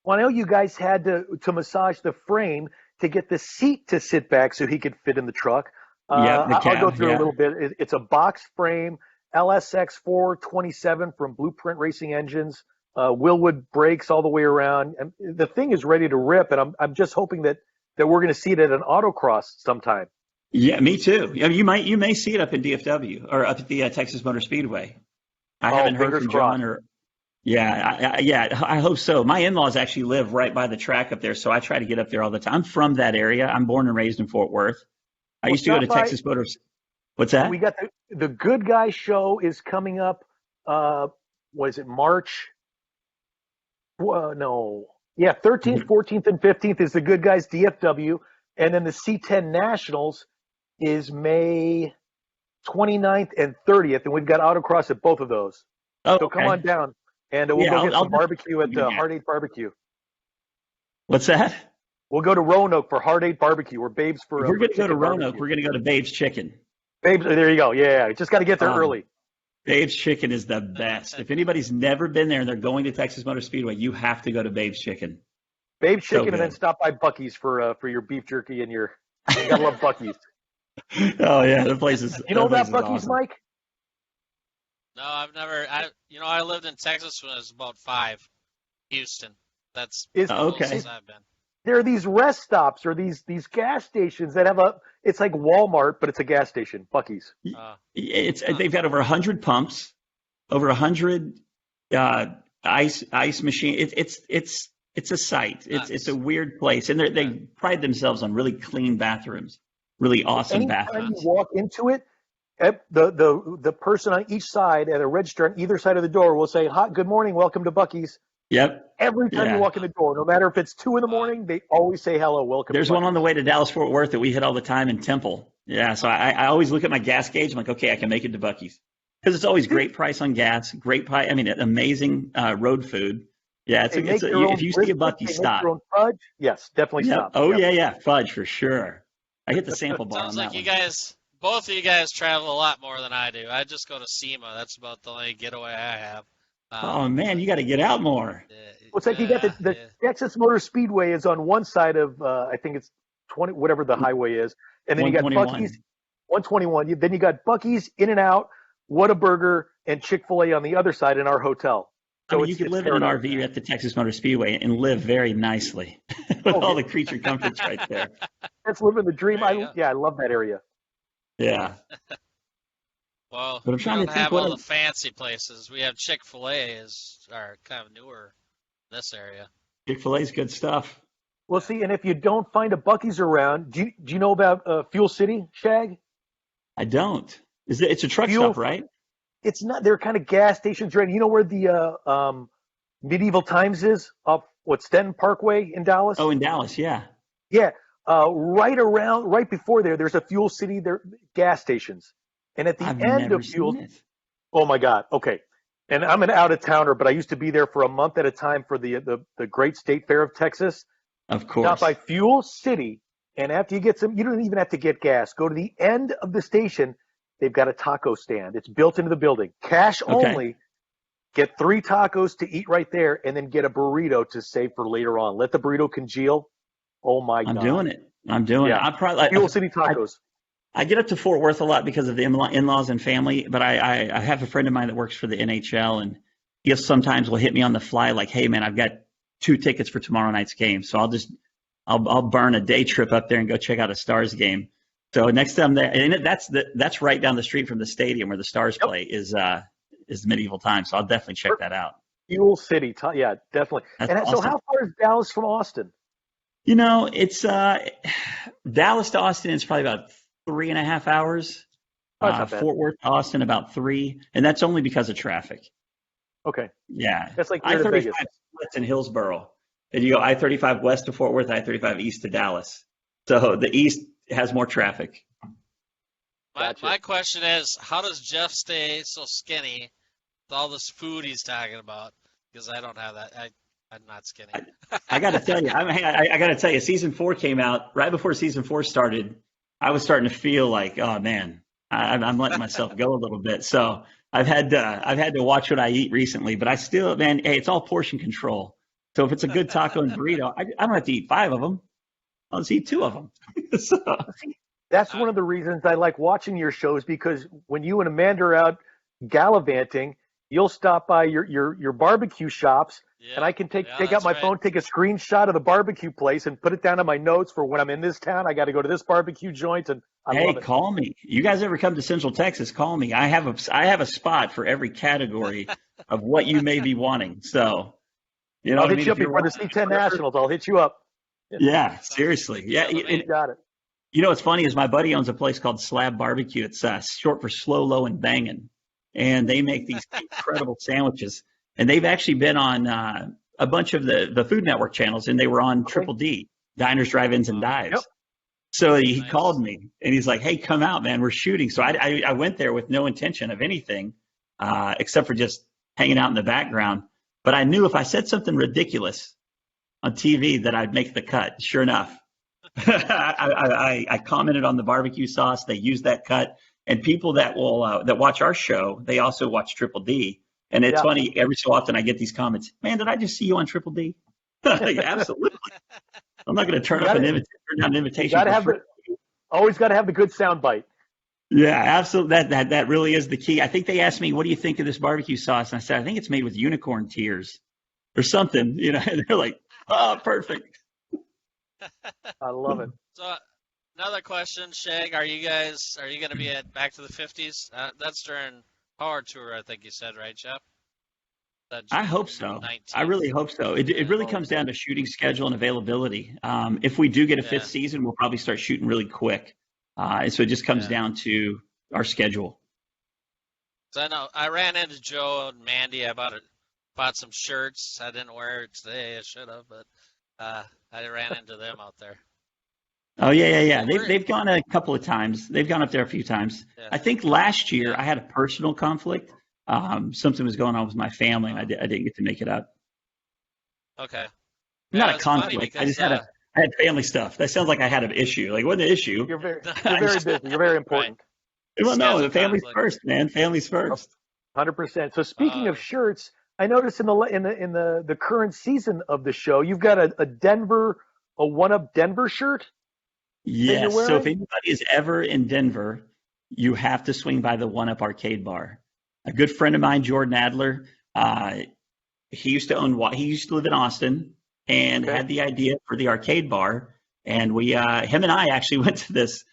Well, I know you guys had to massage the frame to get the seat to sit back so he could fit in the truck. Yeah, I'll go through a little bit. It's a box frame, LSX 427 from Blueprint Racing Engines, Willwood brakes all the way around. And the thing is ready to rip, and I'm just hoping that we're going to see it at an autocross sometime. Yeah, me too. You may see it up in DFW or up at the Texas Motor Speedway. I haven't heard from John I hope so. My in-laws actually live right by the track up there, so I try to get up there all the time. I'm from that area. I'm born and raised in Fort Worth. I used to go to Texas Motor. What's that? We got the Good Guy show is coming up. Was it March? No. Yeah, 13th, 14th, and 15th is the Good Guys DFW, and then the C10 Nationals is May 29th and 30th, and we've got autocross at both of those. Oh, so come on down, and we'll go get some barbecue at Hard 8 Barbecue. What's that? We'll go to Roanoke for Hard 8 Barbecue. We're Babes for. We're going to go to Roanoke. We're going to go to Babes Chicken. Babes, there you go. Yeah, just got to get there early. Babes Chicken is the best. If anybody's never been there and they're going to Texas Motor Speedway, you have to go to Babes Chicken. Babes Chicken, and then stop by Buc-ee's for your beef jerky and your. You gotta love Buc-ee's. Oh yeah, the place is. You know about Buc-ee's, awesome. Mike? No, I've never. I lived in Texas when I was about 5. Houston. That's Is the Okay. closest I've been. there are these rest stops or these gas stations that have it's like Walmart, but it's a gas station, Buc-ee's. They've got over 100 pumps, over 100 uh, ice machine. It's a sight. It's a Nuts. weird place, and they Yeah. pride themselves on really clean bathrooms, really awesome Anytime you bathrooms. walk into it, the person on each side at a register on either side of the door will say, "Hi, good morning, welcome to Buc-ee's." Yep. Every time you Yeah. walk in the door, no matter if it's 2 in the Wow. morning, they always say hello, welcome There's to one on the Buc-ee's. way to Dallas Fort Worth that we hit all the time in Temple. Yeah. So I always look at my gas gauge. I'm like, okay, I can make it to Buc-ee's because it's always great price on gas, great price. I mean, amazing road food. Yeah. They make their own If you see a brisket, Buc-ee's, they make stop. their own fudge. Yes, definitely Yep. stop. Oh Yep. yeah. Fudge for sure. I hit the sample bar Sounds on like that you one. guys, both of you guys, travel a lot more than I do. I just go to SEMA. That's about the only getaway I have. Oh man, you got to get out more. Well, it's like you got the Yeah. Texas Motor Speedway is on one side of I think it's 20 whatever the highway is, and then you got 121. Buc-ee's 121. Then you got Buc-ee's, In-N-Out, Whataburger, and Chick-fil-A on the other side in our hotel. I So mean, you could it's live in an paradise. RV at the Texas Motor Speedway and live very nicely with all the creature comforts right there. That's living the dream. There you go. I love that area. Yeah. Well, But I'm we trying don't to think have what all the fancy places. We have Chick-fil-A is our kind of newer in this area. Chick-fil-A's good stuff. Well, see, and if you don't find a Buc-ee's around, do you know about Fuel City, Shag? I don't. It's a truck Fuel- stop, right? It's not. They're kind of gas stations, right? You know where the Medieval Times is off Stenton Parkway in Dallas? Oh, in Dallas, yeah. Yeah, right before there's a Fuel City there gas stations, and at the I've end never of Fuel, seen it. oh my God, okay. And I'm an out of towner, but I used to be there for a month at a time for the Great State Fair of Texas. Of Stop course. by Fuel City, and after you get you don't even have to get gas. Go to the end of the station. They've got a taco stand. It's built into the building. Cash Okay. only. Get 3 tacos to eat right there, and then get a burrito to save for later on. Let the burrito congeal. Oh my God. I'm doing it. I'm doing Yeah. it. I probably Fuel City tacos. I get up to Fort Worth a lot because of the in-laws and family, but I have a friend of mine that works for the NHL, and he sometimes will hit me on the fly like, hey man, I've got 2 tickets for tomorrow night's game, so I'll burn a day trip up there and go check out a Stars game. So next time there, and that's right down the street from the stadium where the Stars play is Medieval Times, so I'll definitely check that out. Fuel City. Yeah, definitely. That's And so awesome. how far is Dallas from Austin? You know, it's Dallas to Austin is probably about 3.5 hours. Oh, that's not bad. Fort Worth to Austin about 3, and that's only because of traffic. Okay. Yeah. That's like here to I-35 Vegas. splits in Hillsboro, and you go I-35 west to Fort Worth, I-35 east to Dallas. So the east has more traffic. Gotcha. My question is, how does Jeff stay so skinny with all this food he's talking about? Because I don't have that. I'm not skinny. I got to tell you, I got to tell you, season 4 came out right before season 4 started. I was starting to feel like, oh man, I'm letting myself go a little bit. So I've had to watch what I eat recently, but I still, man, hey, it's all portion control. So if it's a good taco and burrito, I don't have to eat 5 of them. I'll just eat 2 of them. So, That's one of the reasons I like watching your shows, because when you and Amanda are out gallivanting, you'll stop by your barbecue shops, Yeah. and I can take Yeah, out my that's phone, take a screenshot of the barbecue place, and put it down on my notes for when I'm in this town. I got to go to this barbecue joint, and I hey, love it. call me. You guys ever come to Central Texas? Call me. I have a spot for every category of what you may be wanting. So, you know I'll what I hit mean? you If up you're before the C10 Nationals. I'll hit you up. Yeah, seriously. Yeah, You got it. you know what's funny is my buddy owns a place called Slab Barbecue. It's short for Slow, Low, and Bangin', and they make these incredible sandwiches. And they've actually been on a bunch of the Food Network channels, and they were on Triple D, Diners, Drive-Ins, and Dives. Yep. So he Nice. called me, and he's like, "Hey, come out, man. We're shooting." So I went there with no intention of anything except for just hanging out in the background. But I knew if I said something ridiculous on TV that I'd make the cut. Sure enough. I commented on the barbecue sauce. They used that cut, and people that will that watch our show, they also watch Triple D. And it's Yeah. funny, every so often I get these comments. Man, did I just see you on Triple D? Like, absolutely. I'm not going to turn down an invitation. Always got to have the good sound bite. Yeah, absolutely. That really is the key. I think they asked me, "What do you think of this barbecue sauce?" And I said, "I think it's made with unicorn tears or something." And they're like, "Oh, perfect." I love it. So another question, Shag, are you going to be at Back to the 50s? That's during Power Tour, I think you said, right, Jeff? That I hope June so. I 19th. really hope so. It Yeah. really comes down to shooting schedule and availability. If we do get a fifth Yeah. season, we'll probably start shooting really quick. And so it just comes Yeah. down to our schedule. So I know I ran into Joe and Mandy. I bought some shirts. I didn't wear it today. I should have, but I ran into them out there. Oh yeah. Hey, They've gone a couple of times. They've gone up there a few times. yeah, I think last year yeah. I had a personal conflict. Something was going on with my family, and I didn't get to make it up. Okay. Not Yeah, a it's funny conflict. I because just I had family stuff. That sounds like I had an issue. Like, it wasn't an issue. You're very I just, busy. You're very important. well, no, schedule the family's conflict. first, man. Family's first. 100%. So speaking Uh, of shirts, I noticed in the current season of the show, you've got a one up Denver shirt that you're Yes. So if wearing. anybody is ever in Denver, you have to swing by the One Up Arcade Bar. A good friend of mine, Jordan Adler, he used to live in Austin and Okay. had the idea for the arcade bar. And him and I actually went to this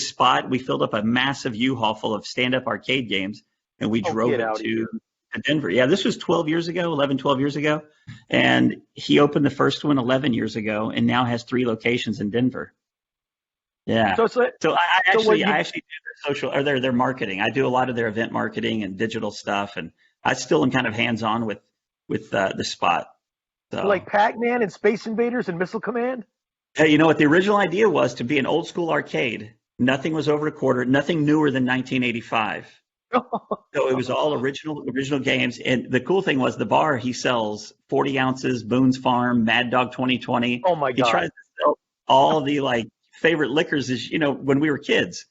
spot. We filled up a massive U-Haul full of stand-up arcade games, and we drove Get it out of here. to Denver. Yeah, this was 12 years ago, 11, 12 years ago. And he opened the first one 11 years ago and now has 3 locations in Denver. Yeah. So, so, So what you, I actually do their social or their marketing. I do a lot of their event marketing and digital stuff, and I still am kind of hands on with the spot. So like Pac-Man and Space Invaders and Missile Command? hey, you know what the original idea was to be an old school arcade. Nothing was over a quarter, nothing newer than 1985. So it was all original games. And the cool thing was the bar, he sells 40 ounces, Boone's Farm, Mad Dog 2020. Oh my He God. tries to sell all the like favorite liquors as when we were kids.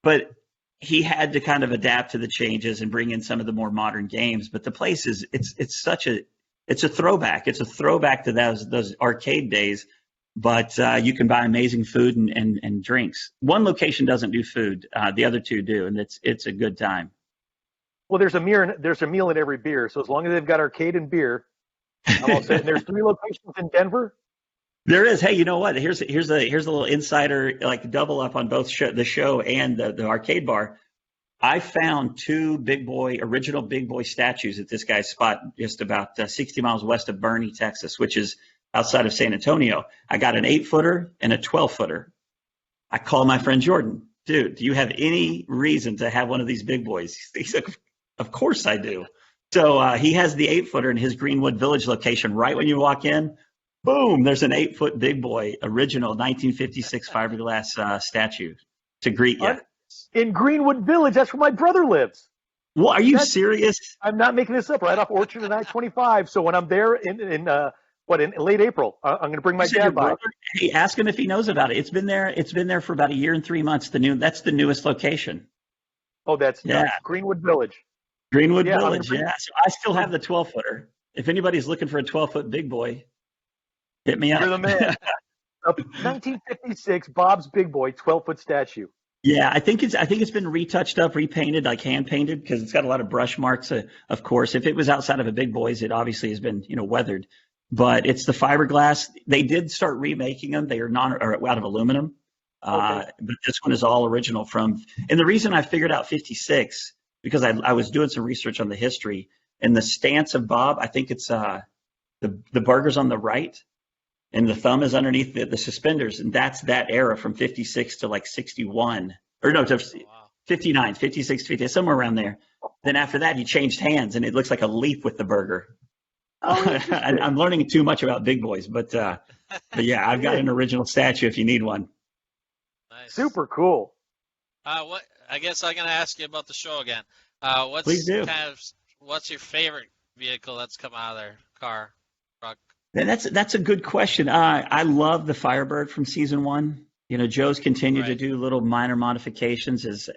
But he had to kind of adapt to the changes and bring in some of the more modern games. But the place it's a throwback. It's a throwback to those arcade days. But you can buy amazing food and drinks. One location doesn't do food. The other 2 do, and it's a good time. Well, there's a meal in every beer. So as long as they've got arcade and beer, I'm all set. And there's 3 locations in Denver. There is. Hey, you know what? Here's a little insider, like double up on both the show and the arcade bar. I found 2 original big boy statues at this guy's spot just about 60 miles west of Boerne, Texas, which is outside of San Antonio. I got an 8-footer and a 12-footer. I called my friend Jordan. Dude, do you have any reason to have one of these big boys? He's like, of course I do. So he has the 8-footer in his Greenwood Village location. Right when you walk in, boom, there's an 8-foot big boy, original 1956 fiberglass statue to greet you. In Greenwood Village, that's where my brother lives. Well, are you serious? I'm not making this up. Right off Orchard and I-25. So when I'm there in late April, I'm going to bring my You said your dad by. brother? Hey, ask him if he knows about it. It's been there for about a year and 3 months. That's the newest location. Oh, that's Yeah. nuts. Greenwood Village. Greenwood Yeah, Village. Yeah. So I still have the 12-footer. If anybody's looking for a 12-foot big boy, hit me up. You're the man. A 1956 Bob's Big Boy 12-foot statue. Yeah, I think it's been retouched up, repainted, like hand painted, because it's got a lot of brush marks. Of course, if it was outside of a big boys, it obviously has been weathered. But it's the fiberglass. They did start remaking them. They are out of aluminum. Okay. But this one is all original and the reason I figured out 56 because I was doing some research on the history and the stance of Bob. I think it's the burger's on the right and the thumb is underneath the suspenders, and that's that era from 56 to like 61 or no to 59, 56, 50, somewhere around there. Then after that, he changed hands and it looks like a leaf with the burger. I'm learning too much about big boys, but yeah, I've got an original statue if you need one. Nice. Super cool. I guess I'm gonna ask you about the show again. Please do. What's your favorite vehicle that's come out of their car, truck? And that's a good question. I love the Firebird from season 1. Joe's continued to do little minor modifications as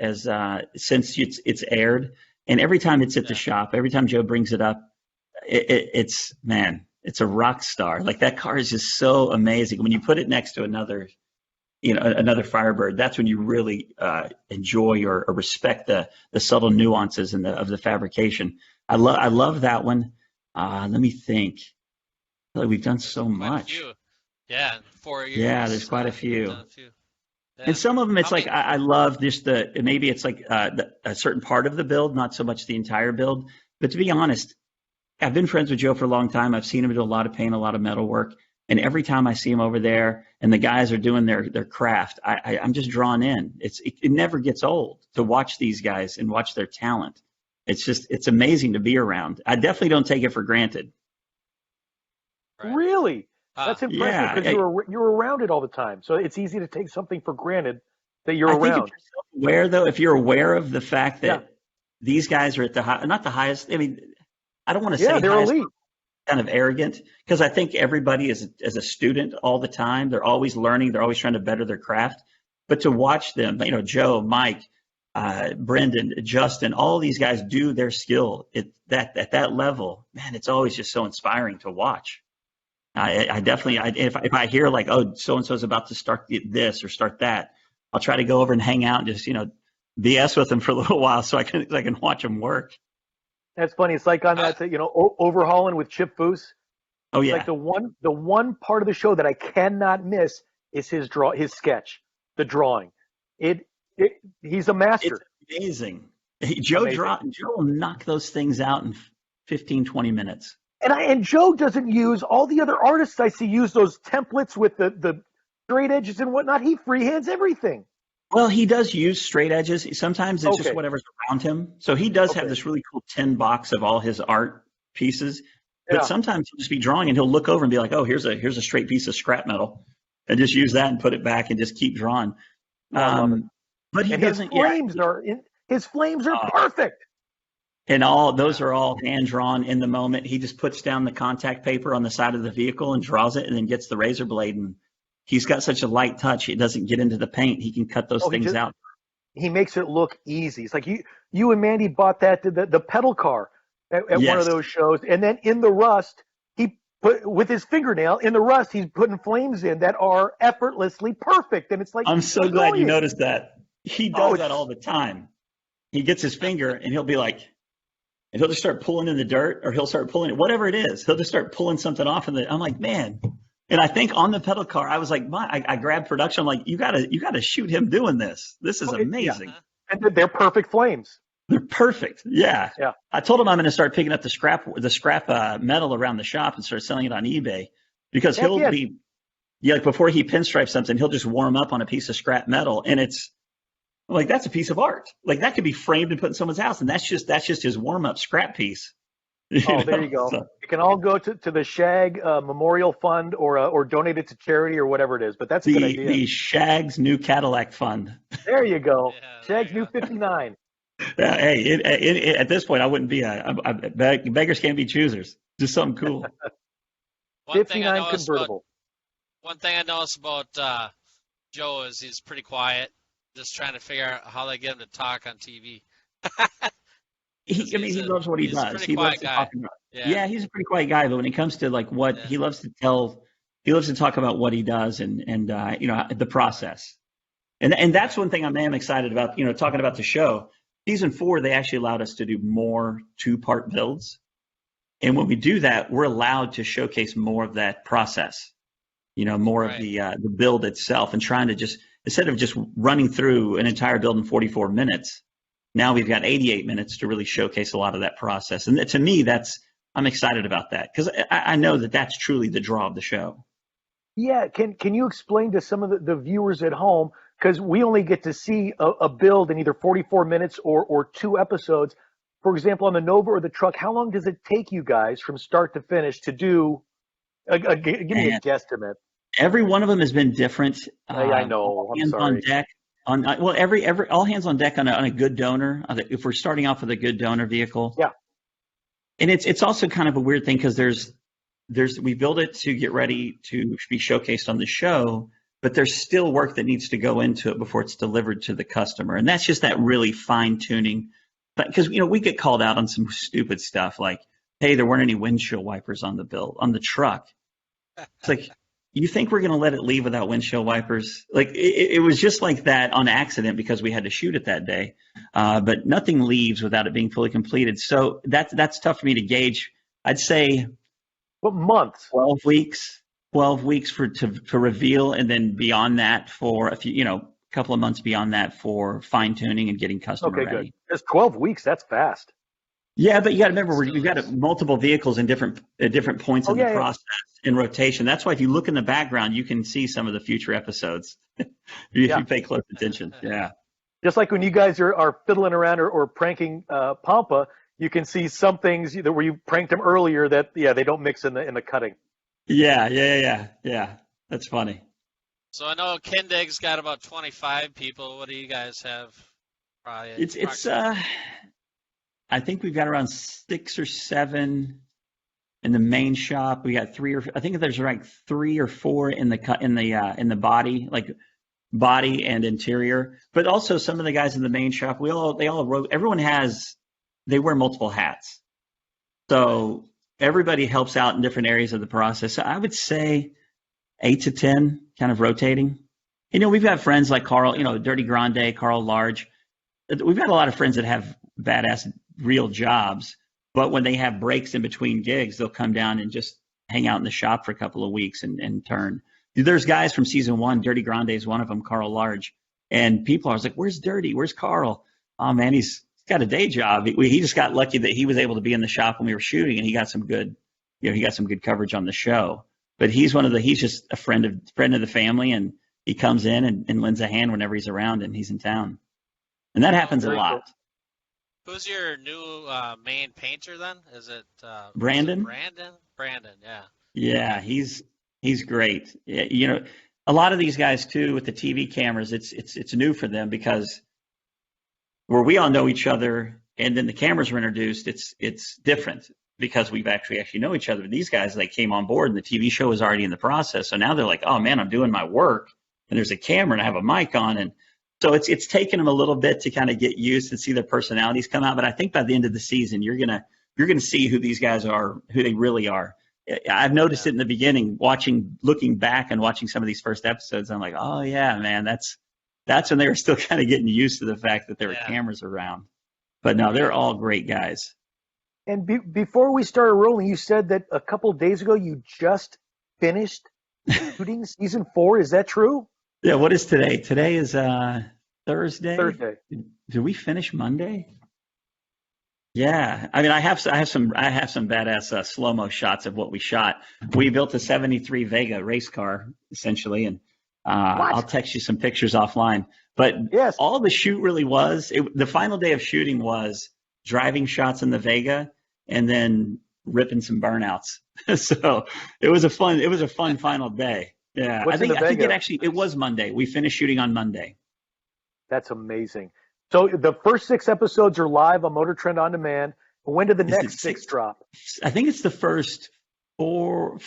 since it's aired, and every time it's at the shop, every time Joe brings it up, it's a rock star. Like that car is just so amazing when you put it next to another another Firebird, that's when you really enjoy or respect the subtle nuances of the fabrication. I love that one. Let me think. I feel like we've done so much. Yeah, in 4 years. Yeah, there's quite a few. Done a few. Yeah. And some of them, it's I love just maybe it's like a certain part of the build, not so much the entire build. But to be honest, I've been friends with Joe for a long time. I've seen him do a lot of paint, a lot of metal work. And every time I see him over there and the guys are doing their craft, I'm just drawn in. It never gets old to watch these guys and watch their talent. It's amazing to be around. I definitely don't take it for granted. Right. Really? That's impressive because you're around it all the time. So it's easy to take something for granted that you're around. Think if you're aware of the fact that these guys are at not the highest. I mean, I don't want to say they're elite. Kind of arrogant, because I think everybody is a student all the time. They're always learning. They're always trying to better their craft. But to watch them, Joe, Mike, Brendan, Justin, all these guys do their skill at that level, man, it's always just so inspiring to watch. I definitely, if I hear like, oh, so-and-so's about to start this or start that, I'll try to go over and hang out and just, BS with them for a little while so I can watch them work. That's funny. It's like on that, overhauling with Chip Foose. Oh yeah. Like the one part of the show that I cannot miss is his sketch, the drawing. He's a master. It's amazing. Joe will knock those things out in 15, 20 minutes. And Joe doesn't use, all the other artists I see use those templates with the straight edges and whatnot. He freehands everything. Well, he does use straight edges. Sometimes it's just whatever's around him. So he does have this really cool tin box of all his art pieces. But sometimes he'll just be drawing and he'll look over and be like, oh, here's a straight piece of scrap metal, and just use that and put it back and just keep drawing. But he doesn't. His flames are perfect. And those are all hand drawn in the moment. He just puts down the contact paper on the side of the vehicle and draws it, and then gets the razor blade. And he's got such a light touch; it doesn't get into the paint. He can cut those things out. He makes it look easy. It's like you and Mandy bought the pedal car at one of those shows, and then in the rust, he put with his fingernail in the rust. He's putting flames in that are effortlessly perfect, and it's like, I'm so glad you noticed that. He does that all the time. He gets his finger and he'll be like. And he'll just start pulling in the dirt, or he'll start pulling it, whatever it is. He'll just start pulling something off, and I'm like, man. And I think on the pedal car, I was like, I grabbed production. I'm like, you gotta shoot him doing this. This is amazing. Yeah. And they're perfect flames. They're perfect. Yeah. Yeah. I told him I'm going to start picking up the scrap metal around the shop and start selling it on eBay, because he'll be, like before he pinstripes something, he'll just warm up on a piece of scrap metal, and it's. Like, that's a piece of art. Like, that could be framed and put in someone's house, and that's just his warm-up scrap piece. There you go. So, it can all go to the Shag Memorial Fund or donate it to charity or whatever it is. But that's a good idea. The Shag's New Cadillac Fund. There you go. Shag's New 59. Hey, at this point, I wouldn't be beggars can't be choosers. Just something cool. 59 convertible. One thing I noticed about Joe is he's pretty quiet. Just trying to figure out how they get him to talk on TV. He loves what he does. He loves to talk about. Yeah, he's a pretty quiet guy. But when it comes to like what he loves to talk about what he does and the process. And that's one thing I am excited about. Talking about the show. Season 4, they actually allowed us to do more 2-part builds, and when we do that, we're allowed to showcase more of that process. More of the build itself, and trying to just. Instead of just running through an entire build in 44 minutes, now we've got 88 minutes to really showcase a lot of that process. And to me, I'm excited about that, because I know that that's truly the draw of the show. Yeah. Can you explain to some of the viewers at home, because we only get to see a build in either 44 minutes or 2 episodes. For example, on the Nova or the truck, how long does it take you guys from start to finish to do give me a guesstimate? Every one of them has been different. I know. I'm sorry. On deck. All hands on deck on a good donor. If we're starting off with a good donor vehicle. Yeah. And it's also kind of a weird thing, because we build it to get ready to be showcased on the show, but there's still work that needs to go into it before it's delivered to the customer, and that's just that really fine tuning. But because we get called out on some stupid stuff like, hey, there weren't any windshield wipers on the truck. It's like. you think we're going to let it leave without windshield wipers? Like it was just like that on accident because we had to shoot it that day. But nothing leaves without it being fully completed. So that's tough for me to gauge. I'd say What months? 12 weeks, 12 weeks to reveal. And then beyond that for a few, couple of months beyond that for fine tuning and getting customer Okay, ready. good. It's 12 weeks. That's fast. Yeah, but you got to remember we've got multiple vehicles in different points in the process in rotation. That's why if you look in the background, you can see some of the future episodes if you pay close attention. Yeah. Just like when you guys are fiddling around or pranking Pompa, you can see some things that where you pranked him earlier that they don't mix in the cutting. Yeah. That's funny. So I know Kindig's got about 25 people. What do you guys have? Probably It's I think we've got around 6 or 7 in the main shop. We got 3 I think there's like 3 or 4 in the body, like body and interior. But also some of the guys in the main shop, they wear multiple hats. So everybody helps out in different areas of the process. So I would say 8 to 10 kind of rotating. We've got friends like Carl, Dirty Grande, Carl Large. We've got a lot of friends that have badass real jobs, but when they have breaks in between gigs, they'll come down and just hang out in the shop for a couple of weeks and turn. There's guys from season 1, Dirty Grande is one of them, Carl Large, and people are like, where's Dirty? Where's Carl? Oh man, he's got a day job. He just got lucky that he was able to be in the shop when we were shooting, and he got some good coverage on the show. But he's just a friend of the family, and he comes in and lends a hand whenever he's around and he's in town. And that happens a lot. Who's your new main painter then? Is it Brandon? Brandon, yeah. Yeah, he's great. A lot of these guys too with the TV cameras, it's new for them because where we all know each other and then the cameras were introduced, it's different because we've actually know each other. But these guys, they came on board and the TV show was already in the process. So now they're like, oh man, I'm doing my work and there's a camera and I have a mic on, and so it's taken them a little bit to kind of get used and see their personalities come out. But I think by the end of the season, you're gonna see who these guys are, who they really are. I've noticed it in the beginning, looking back and watching some of these first episodes. I'm like, oh yeah, man, that's when they were still kind of getting used to the fact that there were cameras around. But no, they're all great guys. And before we started rolling, you said that a couple of days ago you just finished shooting season 4. Is that true? Yeah, what is today? Today is Thursday. Thursday. Did we finish Monday? Yeah, I mean, I have some badass slow-mo shots of what we shot. We built a '73 Vega race car essentially, and I'll text you some pictures offline. But all the shoot really was the final day of shooting was driving shots in the Vega and then ripping some burnouts. So it was a fun final day. Yeah, I think it was Monday. We finished shooting on Monday. That's amazing. So the first 6 episodes are live on MotorTrend On Demand. When did the next 6 drop? I think it's the first 5.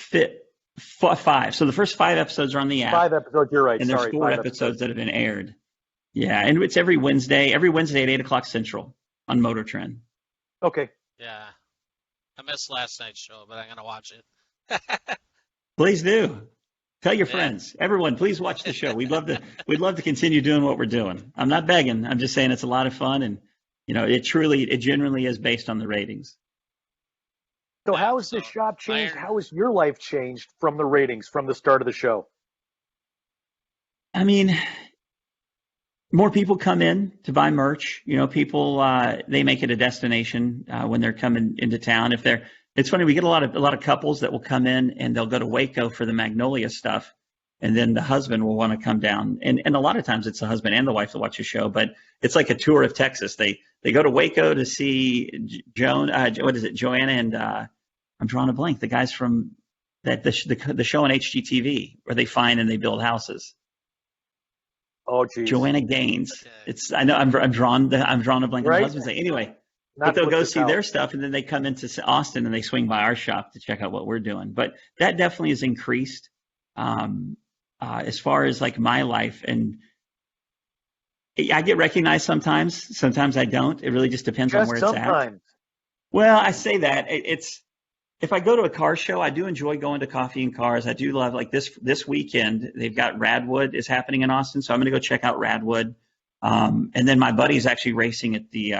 So the first 5 episodes are on the app. 5 episodes, you're right. And there's 4 episodes that have been aired. Yeah, and it's every Wednesday at 8:00 Central on MotorTrend. Okay. Yeah. I missed last night's show, but I'm going to watch it. Please do. Tell your friends. Everyone, please watch the show. We'd love to continue doing what we're doing. I'm not begging. I'm just saying it's a lot of fun, and it genuinely is based on the ratings. So how has the shop changed? How has your life changed from the ratings from the start of the show? I mean, more people come in to buy merch. People they make it a destination when they're coming into town. It's funny, we get a lot of couples that will come in and they'll go to Waco for the Magnolia stuff, and then the husband will want to come down. And a lot of times it's the husband and the wife that watch the show, but it's like a tour of Texas. They go to Waco to see Joanna and I'm drawing a blank. The guys from the show on HGTV where they find and they build houses. Oh, geez. Joanna Gaines. Okay. I know I'm drawing a blank. Right? Husband's like, anyway. But they'll go see their stuff, and then they come into Austin and they swing by our shop to check out what we're doing. But that definitely has increased as far as like my life. And I get recognized sometimes I don't. It really just depends on where it's at. Well, I say that if I go to a car show, I do enjoy going to Coffee and Cars. I do love, like, this weekend. They've got Radwood is happening in Austin, so I'm going to go check out Radwood. And then my buddy's actually racing at the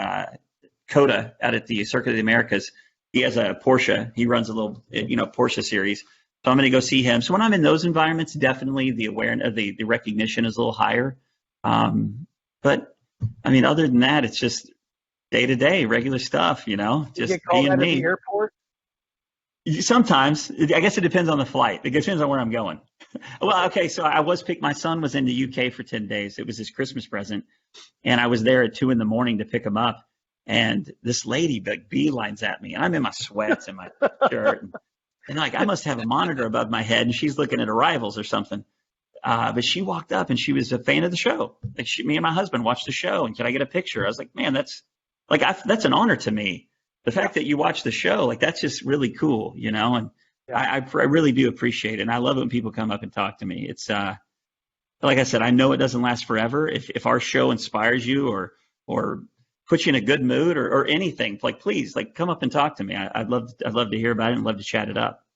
COTA out at the Circuit of the Americas. He has a Porsche. He runs a little, Porsche series. So I'm going to go see him. So when I'm in those environments, definitely the awareness, the recognition is a little higher. But I mean, other than that, it's just day to day, regular stuff, just you get called being out at me. the airport? Sometimes, I guess it depends on the flight. It depends on where I'm going. Well, okay, so my son was in the UK for 10 days. It was his Christmas present. And I was there at 2 a.m. to pick him up. And this lady beelines at me. And I'm in my sweats and my shirt. And like, I must have a monitor above my head. And she's looking at arrivals or something. But she walked up and she was a fan of the show. Like, me and my husband watched the show. And can I get a picture? I was like, man, that's an honor to me. The fact that you watch the show, like, that's just really cool, and I really do appreciate it. And I love it when people come up and talk to me. It's, like I said, I know it doesn't last forever. If our show inspires you or puts you in a good mood or anything, like, please, like, come up and talk to me. I'd love to hear about it and love to chat it up.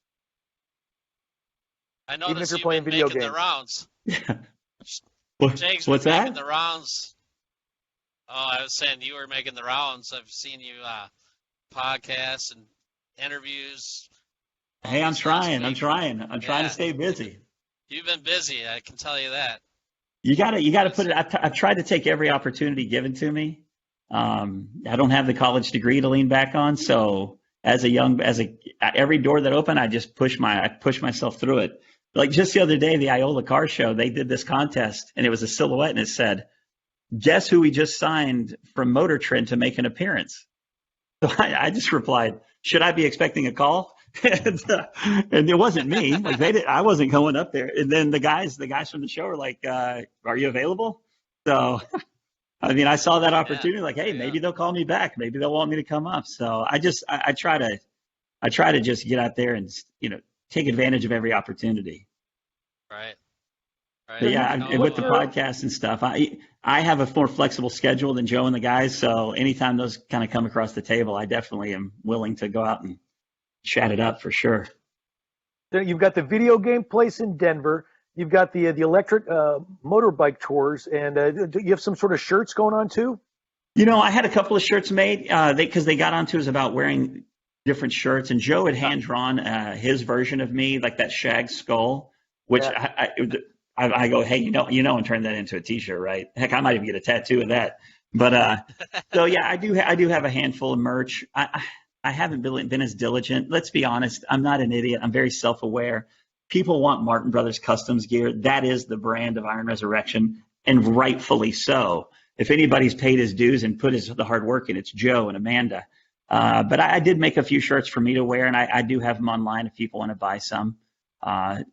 I noticed even if you're you've playing been video making games. the rounds. Jake's What's been that? making the rounds. Oh, I was saying you were making the rounds. I've seen you podcasts and interviews. Hey, I'm trying. I'm trying Yeah. to stay busy. You've been busy, I can tell you that. You gotta put it. I've tried to take every opportunity given to me. I don't have the college degree to lean back on, so every door that opened, I just push myself through it. Like just the other day, the Iola Car Show, they did this contest, and it was a silhouette, and it said, "Guess who we just signed from MotorTrend to make an appearance?" So I just replied, "Should I be expecting a call?" and it wasn't me. Like I wasn't going up there. And then the guys from the show were like, "Are you available?" So, I mean, I saw that opportunity. Like, hey, maybe they'll call me back. Maybe they'll want me to come up. So I try to just get out there and take advantage of every opportunity. Right. But yeah, and with the podcast and stuff, I have a more flexible schedule than Joe and the guys. So anytime those kind of come across the table, I definitely am willing to go out and chat it up for sure. You've got the video game place in Denver. You've got the electric motorbike tours, and do you have some sort of shirts going on too? I had a couple of shirts made because they got onto us about wearing different shirts, and Joe had hand drawn his version of me, like that Shag skull, which I go, hey, and turn that into a T-shirt, right? Heck, I might even get a tattoo of that. But so yeah, I do have a handful of merch. I haven't been as diligent. Let's be honest. I'm not an idiot. I'm very self-aware. People want Martin Brothers Customs gear. That is the brand of Iron Resurrection, and rightfully so. If anybody's paid his dues and put the hard work in, it's Joe and Amanda. But I did make a few shirts for me to wear, and I do have them online if people want to buy some.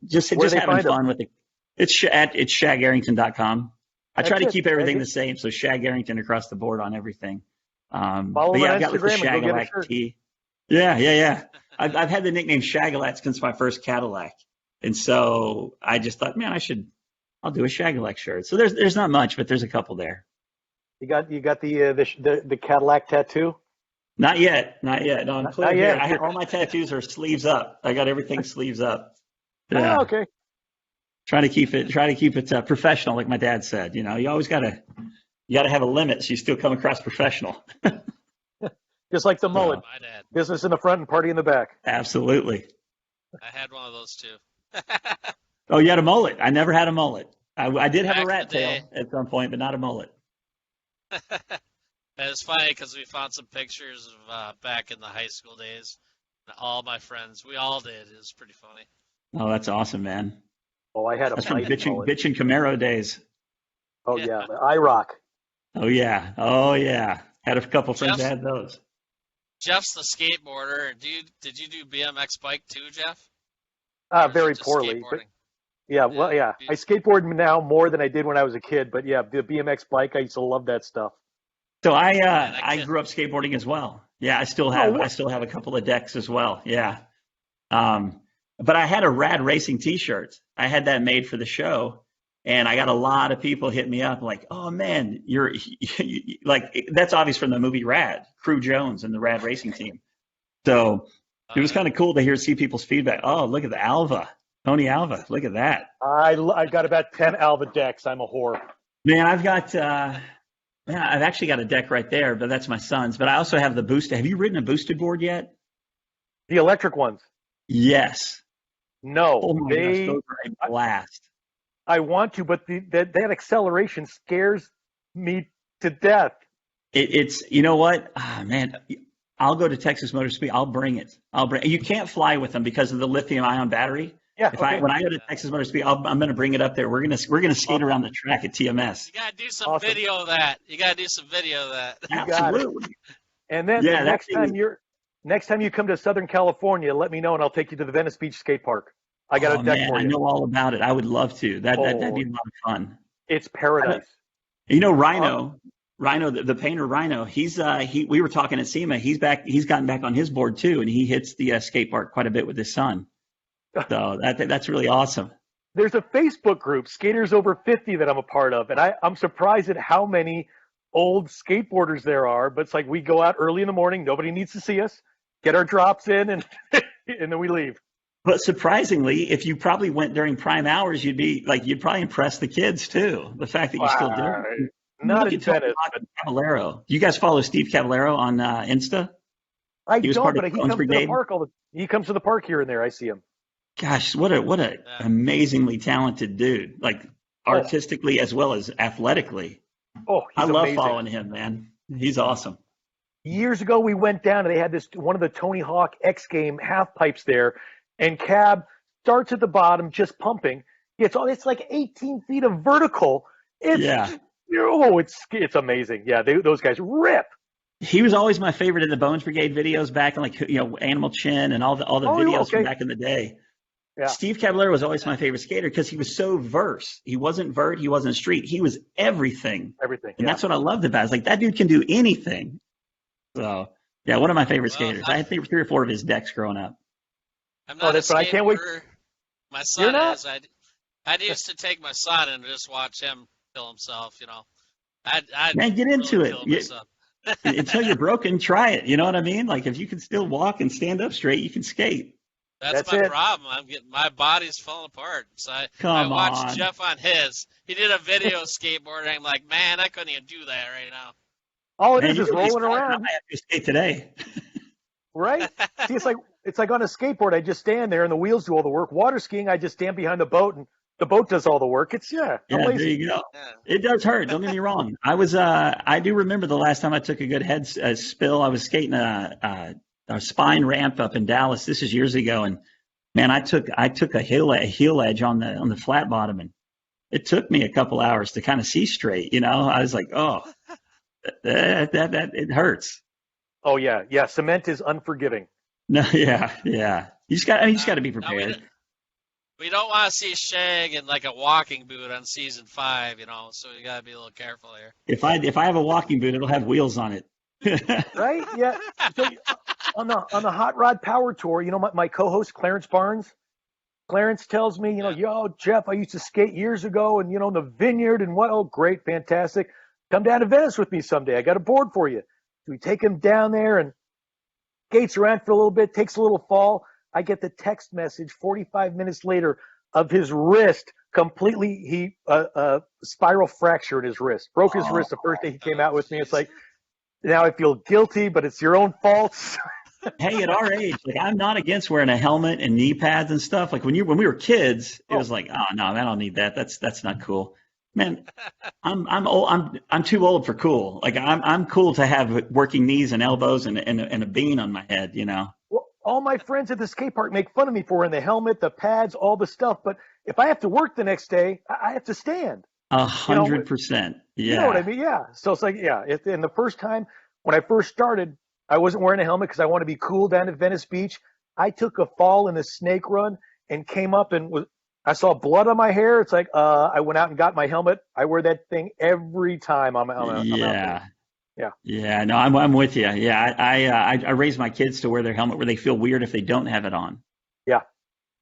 Just having fun with it. It's shagarrington.com. I try to keep everything the same, so Shag Arrington across the board on everything. Follow me on I've got like the Instagram and go get a Shagalat shirt. tee. Yeah. I've had the nickname Shagalat since my first Cadillac, and so I just thought, man, I'll do a Shagalat shirt. So there's not much, but there's a couple there. You got the Cadillac tattoo? Not yet. No, I'm clear Not here. yet. All my tattoos are sleeves up. I got everything sleeves up. Yeah. Oh, okay. Try to keep it professional, like my dad said. You always gotta have a limit so you still come across professional. Just like the mullet. My dad. Business in the front and party in the back. Absolutely. I had one of those too. Oh, you had a mullet? I never had a mullet. I did have Back a in rat the day. tail at some point, but not a mullet. And it's funny because we found some pictures of back in the high school days. All my friends, we all did. It was pretty funny. Oh, that's awesome, man. Oh, I had a That's from nice mullet. bitchin' Camaro days. Oh Yeah. yeah, the IROC. Oh yeah. Had a couple friends that had those. Jeff's the skateboarder. Did you do BMX bike too, Jeff? Very Just poorly. But, skateboarding? yeah, well, yeah. I skateboard now more than I did when I was a kid. But yeah, the BMX bike, I used to love that stuff. So I grew up skateboarding as well. Yeah, I still have a couple of decks as well. Yeah. But I had a Rad Racing T-shirt. I had that made for the show, and I got a lot of people hit me up like, "Oh man, you're like that's obvious from the movie Rad, Crew Jones and the Rad Racing team." So It was kind of cool to see people's feedback. Oh, look at the Alva, Tony Alva. Look at that. I got about 10 Alva decks. I'm a whore. Man, I've actually got a deck right there, but that's my son's. But I also have the boosted. Have you ridden a boosted board yet? The electric ones. Yes. No, Oh my gosh, those are a blast. I want to, but that acceleration scares me to death. It's you know what, man. I'll go to Texas Motor Speed. I'll bring it. You can't fly with them because of the lithium-ion battery. Yeah. When I go to Texas Motor Speed, I'm going to bring it up there. We're gonna skate around the track at TMS. You gotta do some video of that. Absolutely. And then next time you come to Southern California, let me know and I'll take you to the Venice Beach skate park. I got a deck for you. I know all about it. I would love to. That'd be a lot of fun. It's paradise. You know, Rhino, the painter Rhino. We were talking at SEMA. He's gotten back on his board too, and he hits the skate park quite a bit with his son. So that's really awesome. There's a Facebook group, Skaters Over 50, that I'm a part of, and I'm surprised at how many old skateboarders there are. But it's like we go out early in the morning, nobody needs to see us, get our drops in, and and then we leave. But surprisingly, if you probably went during prime hours, you'd probably impress the kids too. The fact that you still do it. Not in Venice. Caballero. You guys follow Steve Caballero on Insta? I don't, but he comes to the park he comes to the park here and there. I see him. Gosh, what a amazingly talented dude, like artistically as well as athletically. Oh, I love following him, man. He's awesome. Years ago, we went down and they had one of the Tony Hawk X Game half pipes there, and Cab starts at the bottom just pumping. It's like 18 feet of vertical. It's amazing. Yeah, those guys rip. He was always my favorite in the Bones Brigade videos back in Animal Chin and all the videos from back in the day. Yeah. Steve Caballero was always my favorite skater because he was so verse. He wasn't vert, he wasn't street. He was everything. And that's what I loved about it. It's like that dude can do anything. So, yeah, one of my favorite skaters. I had 3 or 4 of his decks growing up. I'm not a skateboarder. I can't wait. My son is. I used to take my son and just watch him kill himself, Man, get into it. Until you're broken, try it. You know what I mean? Like if you can still walk and stand up straight, you can skate. That's my problem. My body's falling apart. So I watched Jeff on his. He did a video skateboarding. I'm like, man, I couldn't even do that right now. All it is rolling around. I have to skate today. Right? See, it's like on a skateboard, I just stand there and the wheels do all the work. Water skiing, I just stand behind the boat and the boat does all the work. Yeah, there you go. Yeah. It does hurt. Don't get me wrong. I do remember the last time I took a good head spill. I was skating a spine ramp up in Dallas. This is years ago, and man, I took a heel edge on the flat bottom, and it took me a couple hours to kind of see straight. I was like, oh, that it hurts. Oh yeah. Cement is unforgiving. No, yeah. You just got to be prepared. We don't want to see Shag in like a walking boot on season 5, so you got to be a little careful here. If I have a walking boot, it'll have wheels on it. Right? Yeah. So on the Hot Rod Power Tour, my co-host Clarence Barnes, Clarence tells me, yo, Jeff, I used to skate years ago and, in the vineyard and what? Oh, great, fantastic. Come down to Venice with me someday. I got a board for you. So we take him down there and skates around for a little bit, takes a little fall. I get the text message 45 minutes later of his wrist completely, spiral fracture in his wrist. Broke his wrist the first day he came out with me. It's like, now I feel guilty, but it's your own fault. Hey, at our age, I'm not against wearing a helmet and knee pads and stuff. Like when we were kids, it was like, oh no, I don't need that. That's not cool. Man, I'm old. I'm too old for cool. Like I'm cool to have working knees and elbows and a bean on my head. Well, all my friends at the skate park make fun of me for wearing the helmet, the pads, all the stuff. But if I have to work the next day, I have to stand. 100%. Yeah. You know what I mean? Yeah. So it's like, yeah. And the first time when I first started, I wasn't wearing a helmet because I want to be cool down at Venice Beach. I took a fall in a snake run and came up and I saw blood on my hair. It's like, I went out and got my helmet. I wear that thing every time I'm out there. Yeah. No, I'm with you. Yeah. I raised my kids to wear their helmet where they feel weird if they don't have it on. Yeah.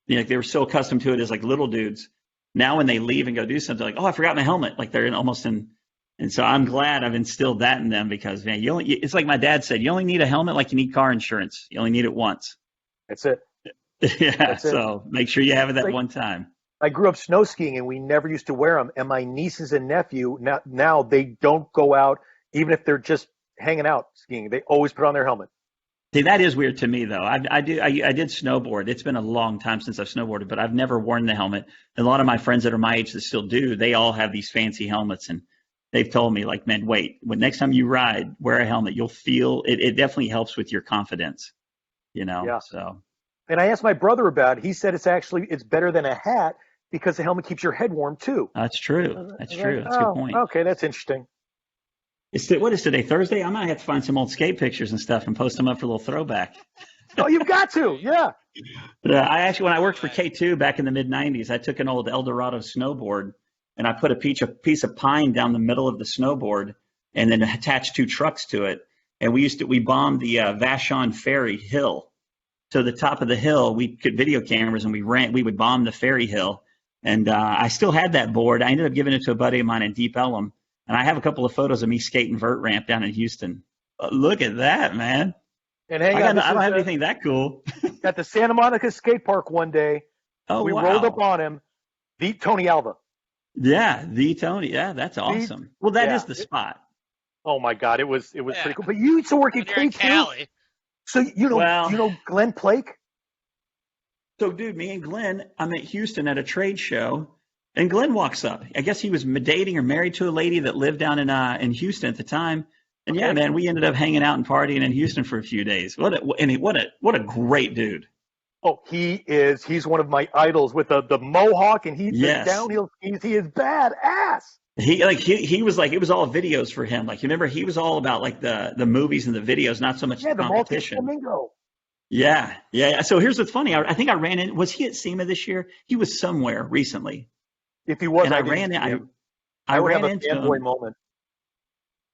They were so accustomed to it as like little dudes. Now when they leave and go do something, like, oh, I forgot my helmet. Like they're almost in. And so I'm glad I've instilled that in them because, man, it's like my dad said, you only need a helmet like you need car insurance. You only need it once. That's it. Yeah, That's it. so make sure you have it that Like, one time. I grew up snow skiing, and we never used to wear them. And my nieces and nephew now they don't go out, even if they're just hanging out skiing. They always put on their helmet. See, that is weird to me, though. I did snowboard. It's been a long time since I've snowboarded, but I've never worn the helmet. A lot of my friends that are my age that still do, they all have these fancy helmets, and they've told me, like, man, wait, when next time you ride, wear a helmet. You'll feel it. It definitely helps with your confidence, you know. Yeah. So And I asked my brother about it. He said it's better than a hat because the helmet keeps your head warm too. that's true. That's true. That's a good point. Okay, that's interesting. What is today? Thursday? I might have to find some old skate pictures and stuff and post them up for a little throwback. Oh, you've got to, yeah. I actually, when I worked for K2 back in the mid '90s, I took an old Eldorado snowboard and I put a piece of pine down the middle of the snowboard and then attached 2 trucks to it. And we bombed the Vashon Ferry Hill. So the top of the hill, we could video cameras and we would bomb the ferry hill. And I still had that board. I ended up giving it to a buddy of mine in Deep Ellum. And I have a couple of photos of me skating vert ramp down in Houston. Look at that, man. And hang on, I don't have anything that cool. At the Santa Monica skate park one day, we rolled up on him, beat Tony Alva. Yeah, the Tony. Yeah, that's awesome. Well, that is the spot. Oh my God, it was pretty cool. But you used to work at K2, so you know Glenn Plake. So, dude, me and Glenn, I'm at Houston at a trade show, and Glenn walks up. I guess he was dating or married to a lady that lived down in Houston at the time. And yeah, man, we ended up hanging out and partying in Houston for a few days. What a great dude. Oh, he's one of my idols with the mohawk, and the downhill skis. He is badass. He was like, it was all videos for him. Like, you remember, he was all about like the movies and the videos, not so much the competition. Flamingo. Yeah. So here's what's funny. I think I ran in. Was he at SEMA this year? He was somewhere recently. If he was, and I ran into him. Fanboy moment.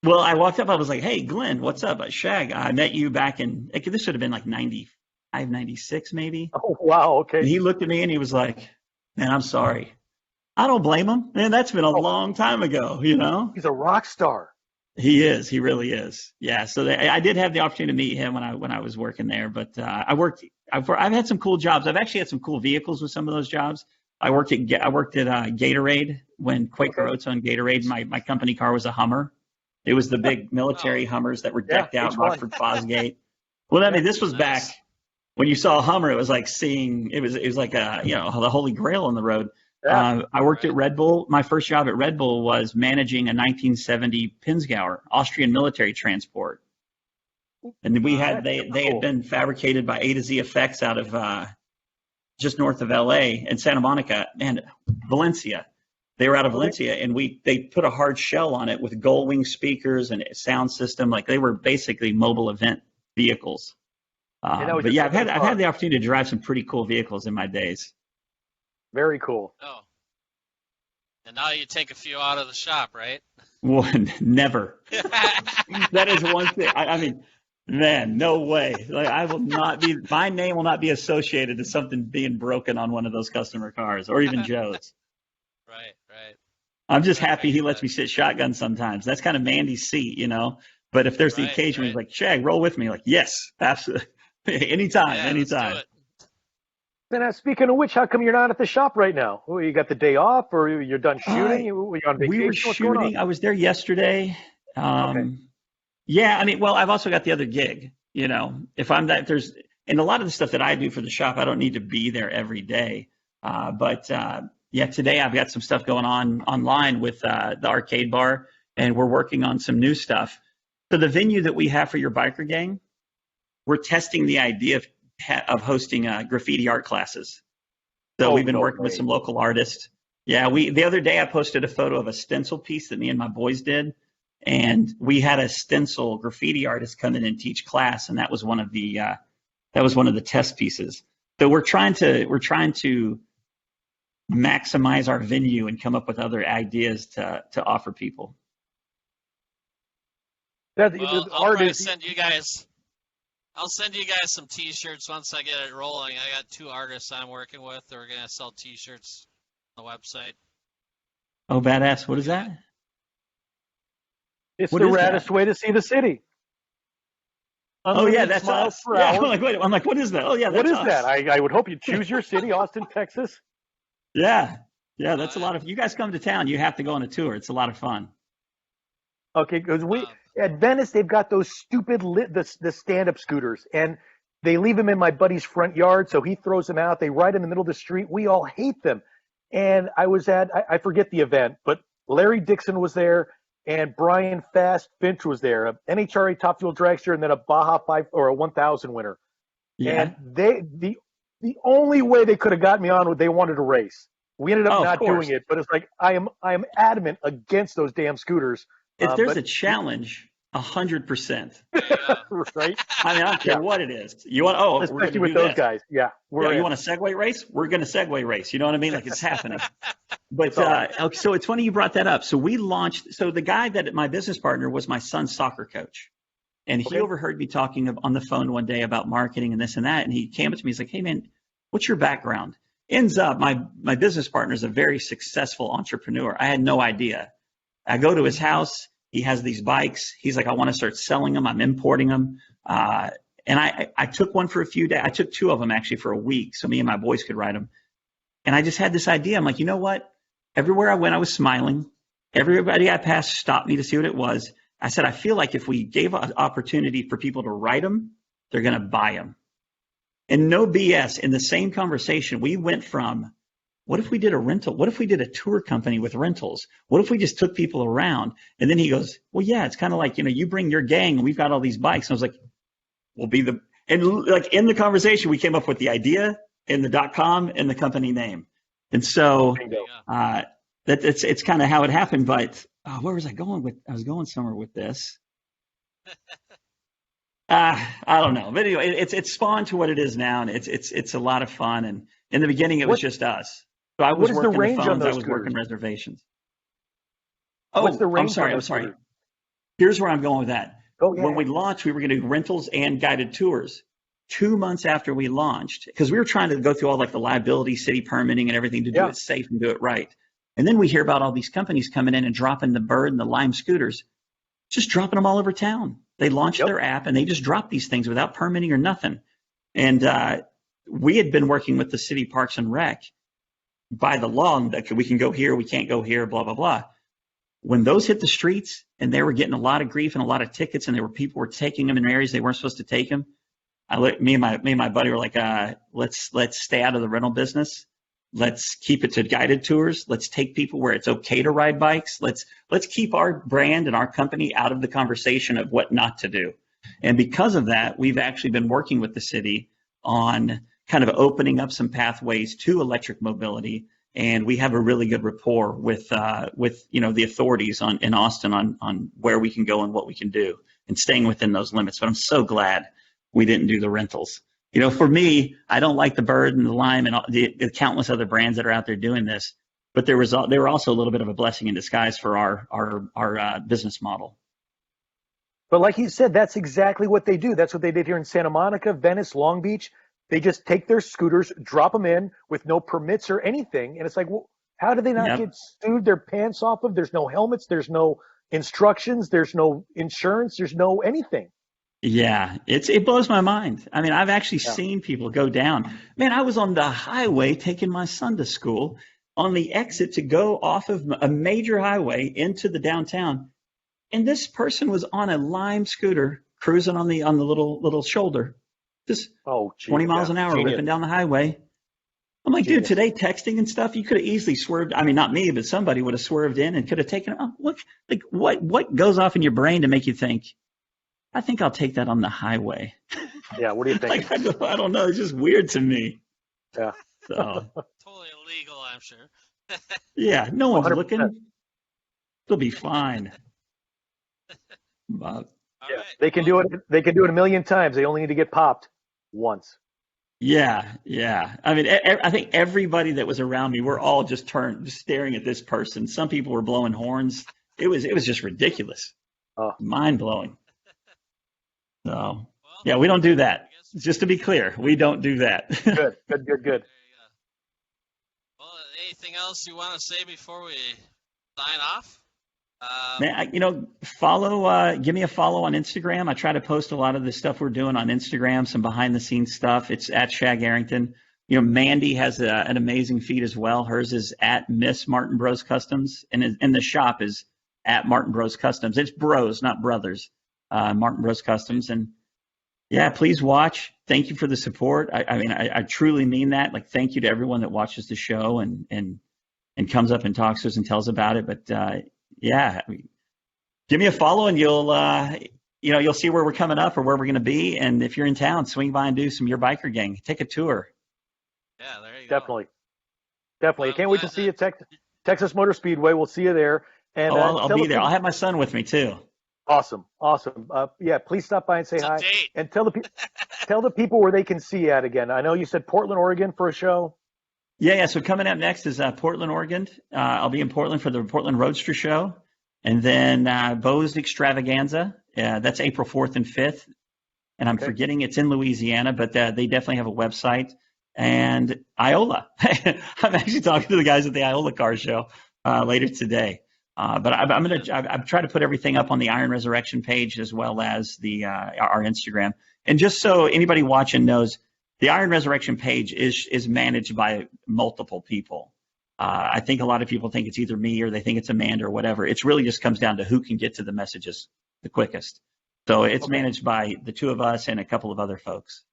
Well, I walked up. I was like, "Hey, Glenn, what's up?" Shag, I met you back in. This should have been like 95, 96, maybe. Oh, wow. Okay. And he looked at me and he was like, "Man, I'm sorry." I don't blame him. Man, that's been a long time ago. You know. He's a rock star. He is. He really is. Yeah. So I did have the opportunity to meet him when I was working there. But I've had some cool jobs. I've actually had some cool vehicles with some of those jobs. I worked at Gatorade when Quaker Oats owned Gatorade. My company car was a Hummer. It was the big military Hummers that were decked out in Rockford Fosgate. Well, I mean, this was back when you saw a Hummer. It was like seeing it was like the Holy Grail on the road. Yeah. I worked at Red Bull. My first job at Red Bull was managing a 1970 Pinzgauer Austrian military transport, and they had been fabricated by A to Z Effects out of just north of LA and Santa Monica and Valencia. They were out of Valencia, and they put a hard shell on it with gull wing speakers and a sound system. Like, they were basically mobile event vehicles. But yeah, I've had the opportunity to drive some pretty cool vehicles in my days. Very cool. Oh, and now you take a few out of the shop, right? One, never. That is one thing. I mean, man, no way. Like, my name will not be associated to something being broken on one of those customer cars, or even Joe's. Right. I'm just happy he lets me sit shotgun sometimes. That's kind of Mandy's seat, you know. But if there's the occasion where he's like, "Shag, roll with me," like, yes, absolutely, anytime. Let's do it. Then, speaking of which, how come you're not at the shop right now? Well, you got the day off, or you're done shooting? You're on vacation? We were shooting. I was there yesterday. Yeah, I mean, well, I've also got the other gig. You know, if I'm that, and a lot of the stuff that I do for the shop, I don't need to be there every day. Yeah, today I've got some stuff going on online with the arcade bar, and we're working on some new stuff. So the venue that we have for your biker gang, we're testing the idea of hosting graffiti art classes. So we've been working with some local artists. Yeah, the other day I posted a photo of a stencil piece that me and my boys did, and we had a stencil graffiti artist come in and teach class, and that was one of the test pieces. So we're trying to maximize our venue and come up with other ideas to offer people. I'll send you guys some T-shirts once I get it rolling. I got 2 artists I'm working with that are going to sell T-shirts on the website. Oh, badass. What is that? It's the raddest way to see the city. Oh yeah, Unlimited that's miles us. per Yeah, hour. I'm like, what is that? Oh yeah, What that's is that? us. I would hope you choose your city, Austin, Texas. Yeah, yeah, that's a Yeah. lot of. You guys come to town, you have to go on a tour. It's a lot of fun. Okay, because we Um, at Venice they've got those stupid the stand up scooters, and they leave them in my buddy's front yard, so he throws them out. They ride in the middle of the street. We all hate them. And I was at I forget the event, but Larry Dixon was there, and Brian Fast Finch was there, a NHRA Top Fuel dragster, and then a Baja 5 or a 1000 winner. Yeah. And the only way they could have got me on was they wanted to race. We ended up Oh, of not doing course. it, but it's like I am adamant against those damn scooters. If there's But a challenge, 100%. there you go. right, I mean, I don't care Yeah. what it is. You want? Oh, we're going especially to with do those this. guys. Yeah, we're Yeah, you in. want a Segway race? We're going to Segway race. You know what I mean? Like it's happening. But It's all right. okay, so it's funny you brought that up. So we launched. So the guy that my business partner was my son's soccer coach, and he Okay. overheard me talking on the phone one day about marketing and this and that. And he came up to me. He's like, "Hey man, what's your background?" Ends up my business partner is a very successful entrepreneur. I had no idea. I go to his house. He has these bikes. He's like, I want to start selling them. I'm importing them. And I took one for a few days. I took two of them actually for a week so me and my boys could ride them. And I just had this idea. I'm like, you know what? Everywhere I went, I was smiling. Everybody I passed stopped me to see what it was. I said, I feel like if we gave an opportunity for people to ride them, they're going to buy them. And no BS. In the same conversation, we went from, what if we did a rental? What if we did a tour company with rentals? What if we just took people around? And then he goes, well, yeah, it's kind of like, you bring your gang and we've got all these bikes. And I was like, we'll be and like in the conversation, we came up with the idea and the .com and the company name. And so There you go. it's kind of how it happened. But where was I going with? I was going somewhere with this. I don't know. But anyway, it's spawned to what it is now, and it's a lot of fun. And in the beginning, it was just us. So I was what is the working the range on phones. I those was working scooters? reservations. What's the I'm range sorry. on I'm those sorry. scooters? Here's where I'm going with that. Oh yeah. When we launched, we were going to do rentals and guided tours. 2 months after we launched, because we were trying to go through all like the liability, city permitting, and everything to do it safe and do it right. And then we hear about all these companies coming in and dropping the Bird and the Lime scooters, just dropping them all over town. They launched their app and they just dropped these things without permitting or nothing. And we had been working with the city Parks and Rec by the law that we can go here, we can't go here, blah, blah, blah. When those hit the streets and they were getting a lot of grief and a lot of tickets, and people were taking them in areas they weren't supposed to take them, me and my buddy were like, let's stay out of the rental business. Let's keep it to guided tours. Let's take people where it's okay to ride bikes. Let's keep our brand and our company out of the conversation of what not to do. And because of that, we've actually been working with the city on kind of opening up some pathways to electric mobility. And we have a really good rapport with the authorities in Austin on where we can go and what we can do, and staying within those limits. But I'm so glad we didn't do the rentals. For me, I don't like the Bird and the Lime and the countless other brands that are out there doing this. But they were also a little bit of a blessing in disguise for our business model. But like you said, that's exactly what they do. That's what they did here in Santa Monica, Venice, Long Beach. They just take their scooters, drop them in with no permits or anything. And it's like, well, how do they not get sued their pants off of? There's no helmets. There's no instructions. There's no insurance. There's no anything. Yeah, it blows my mind. I mean, I've actually seen people go down. Man, I was on the highway taking my son to school on the exit to go off of a major highway into the downtown. And this person was on a Lime scooter cruising on the little shoulder, just 20 miles an hour, ripping down the highway. I'm like, dude, today texting and stuff, you could have easily swerved. I mean, not me, but somebody would have swerved in and could have taken. Oh, look, like what goes off in your brain to make you think, I think I'll take that on the highway. Yeah, what do you think? Like, I don't know. It's just weird to me. Yeah. So, Totally illegal, I'm sure. yeah, no one's 100%. looking. They'll be fine. But, All Yeah, right. they can do it. They can do it a million times. They only need to get popped once. yeah. I mean, I think everybody that was around me, we're all just staring at this person. Some people were blowing horns. It was just ridiculous. Mind blowing. So, Well, yeah, we don't do that. I guess- Just to be clear, we don't do that. Good. There you go. Well, anything else you want to say before we sign off? Man, follow, give me a follow on Instagram. I try to post a lot of the stuff we're doing on Instagram, some behind the scenes stuff. It's at Shag Arrington. Mandy has an amazing feed as well. Hers is at Miss Martin Bros Customs, and the shop is at Martin Bros Customs. It's bros, not brothers. Martin Bros Customs. And yeah, please watch. Thank you for the support. I truly mean that. Like, thank you to everyone that watches the show and comes up and talks to us and tells about it. But yeah, give me a follow and you'll see where we're coming up or where we're going to be. And if you're in town, swing by and do some Your Biker Gang. Take a tour. Yeah, there you go. Definitely. Well, I can't wait to see you at Texas Motor Speedway. We'll see you there. And I'll be there. I'll have my son with me too. Awesome. Yeah, please stop by and say hi. Date. And tell the people where they can see you at again. I know you said Portland, Oregon for a show. Yeah. So coming up next is Portland, Oregon. I'll be in Portland for the Portland Roadster Show. And then Bo's Extravaganza. That's April 4th and 5th. And I'm forgetting it's in Louisiana, but they definitely have a website. And Iola. I'm actually talking to the guys at the Iola Car Show later today. But I've tried to put everything up on the Iron Resurrection page as well as our Instagram. And just so anybody watching knows, the Iron Resurrection page is managed by multiple people. I think a lot of people think it's either me or they think it's Amanda or whatever. It really just comes down to who can get to the messages the quickest. So it's managed by the two of us and a couple of other folks.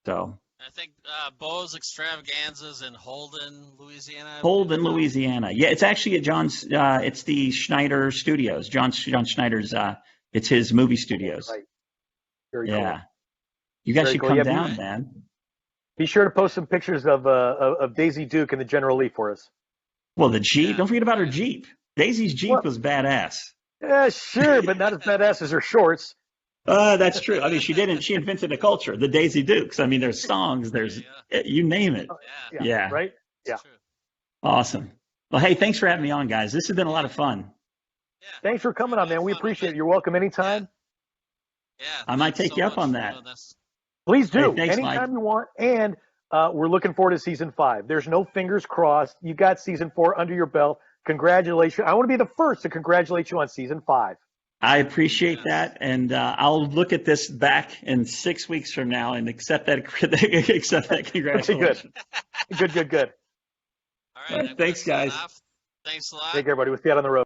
So I think Bo's Extravaganzas in Holden, Louisiana. Holden, Louisiana. Yeah, it's actually at John's. It's the Schneider Studios. John Schneider's. It's his movie studios. Right. Very yeah. cool. You guys Very should cool. come Yeah, down, man. Be sure to post some pictures of Daisy Duke and the General Lee for us. Well, the Jeep. Yeah. Don't forget about her Jeep. Daisy's Jeep was badass. Yeah, sure, but not as badass as her shorts. That's true. I mean, she invented a culture, the Daisy Dukes. I mean, there's songs, there's you name it. Yeah. Right? Yeah. True. Awesome. Well, hey, thanks for having me on, guys. This has been a lot of fun. Yeah. Thanks for coming on, man. We appreciate it. You're welcome anytime. Yeah. I might thanks take you so up on much that. for doing this. Please do. Hey, thanks, anytime Mike. you want. And we're looking forward to season 5. There's no fingers crossed. You got season 4 under your belt. Congratulations. I want to be the first to congratulate you on season 5. I appreciate that, and I'll look at this back in 6 weeks from now and accept that congratulations. Good. All right. Thanks, guys. Thanks a lot. Take care, everybody. We'll see you out on the road.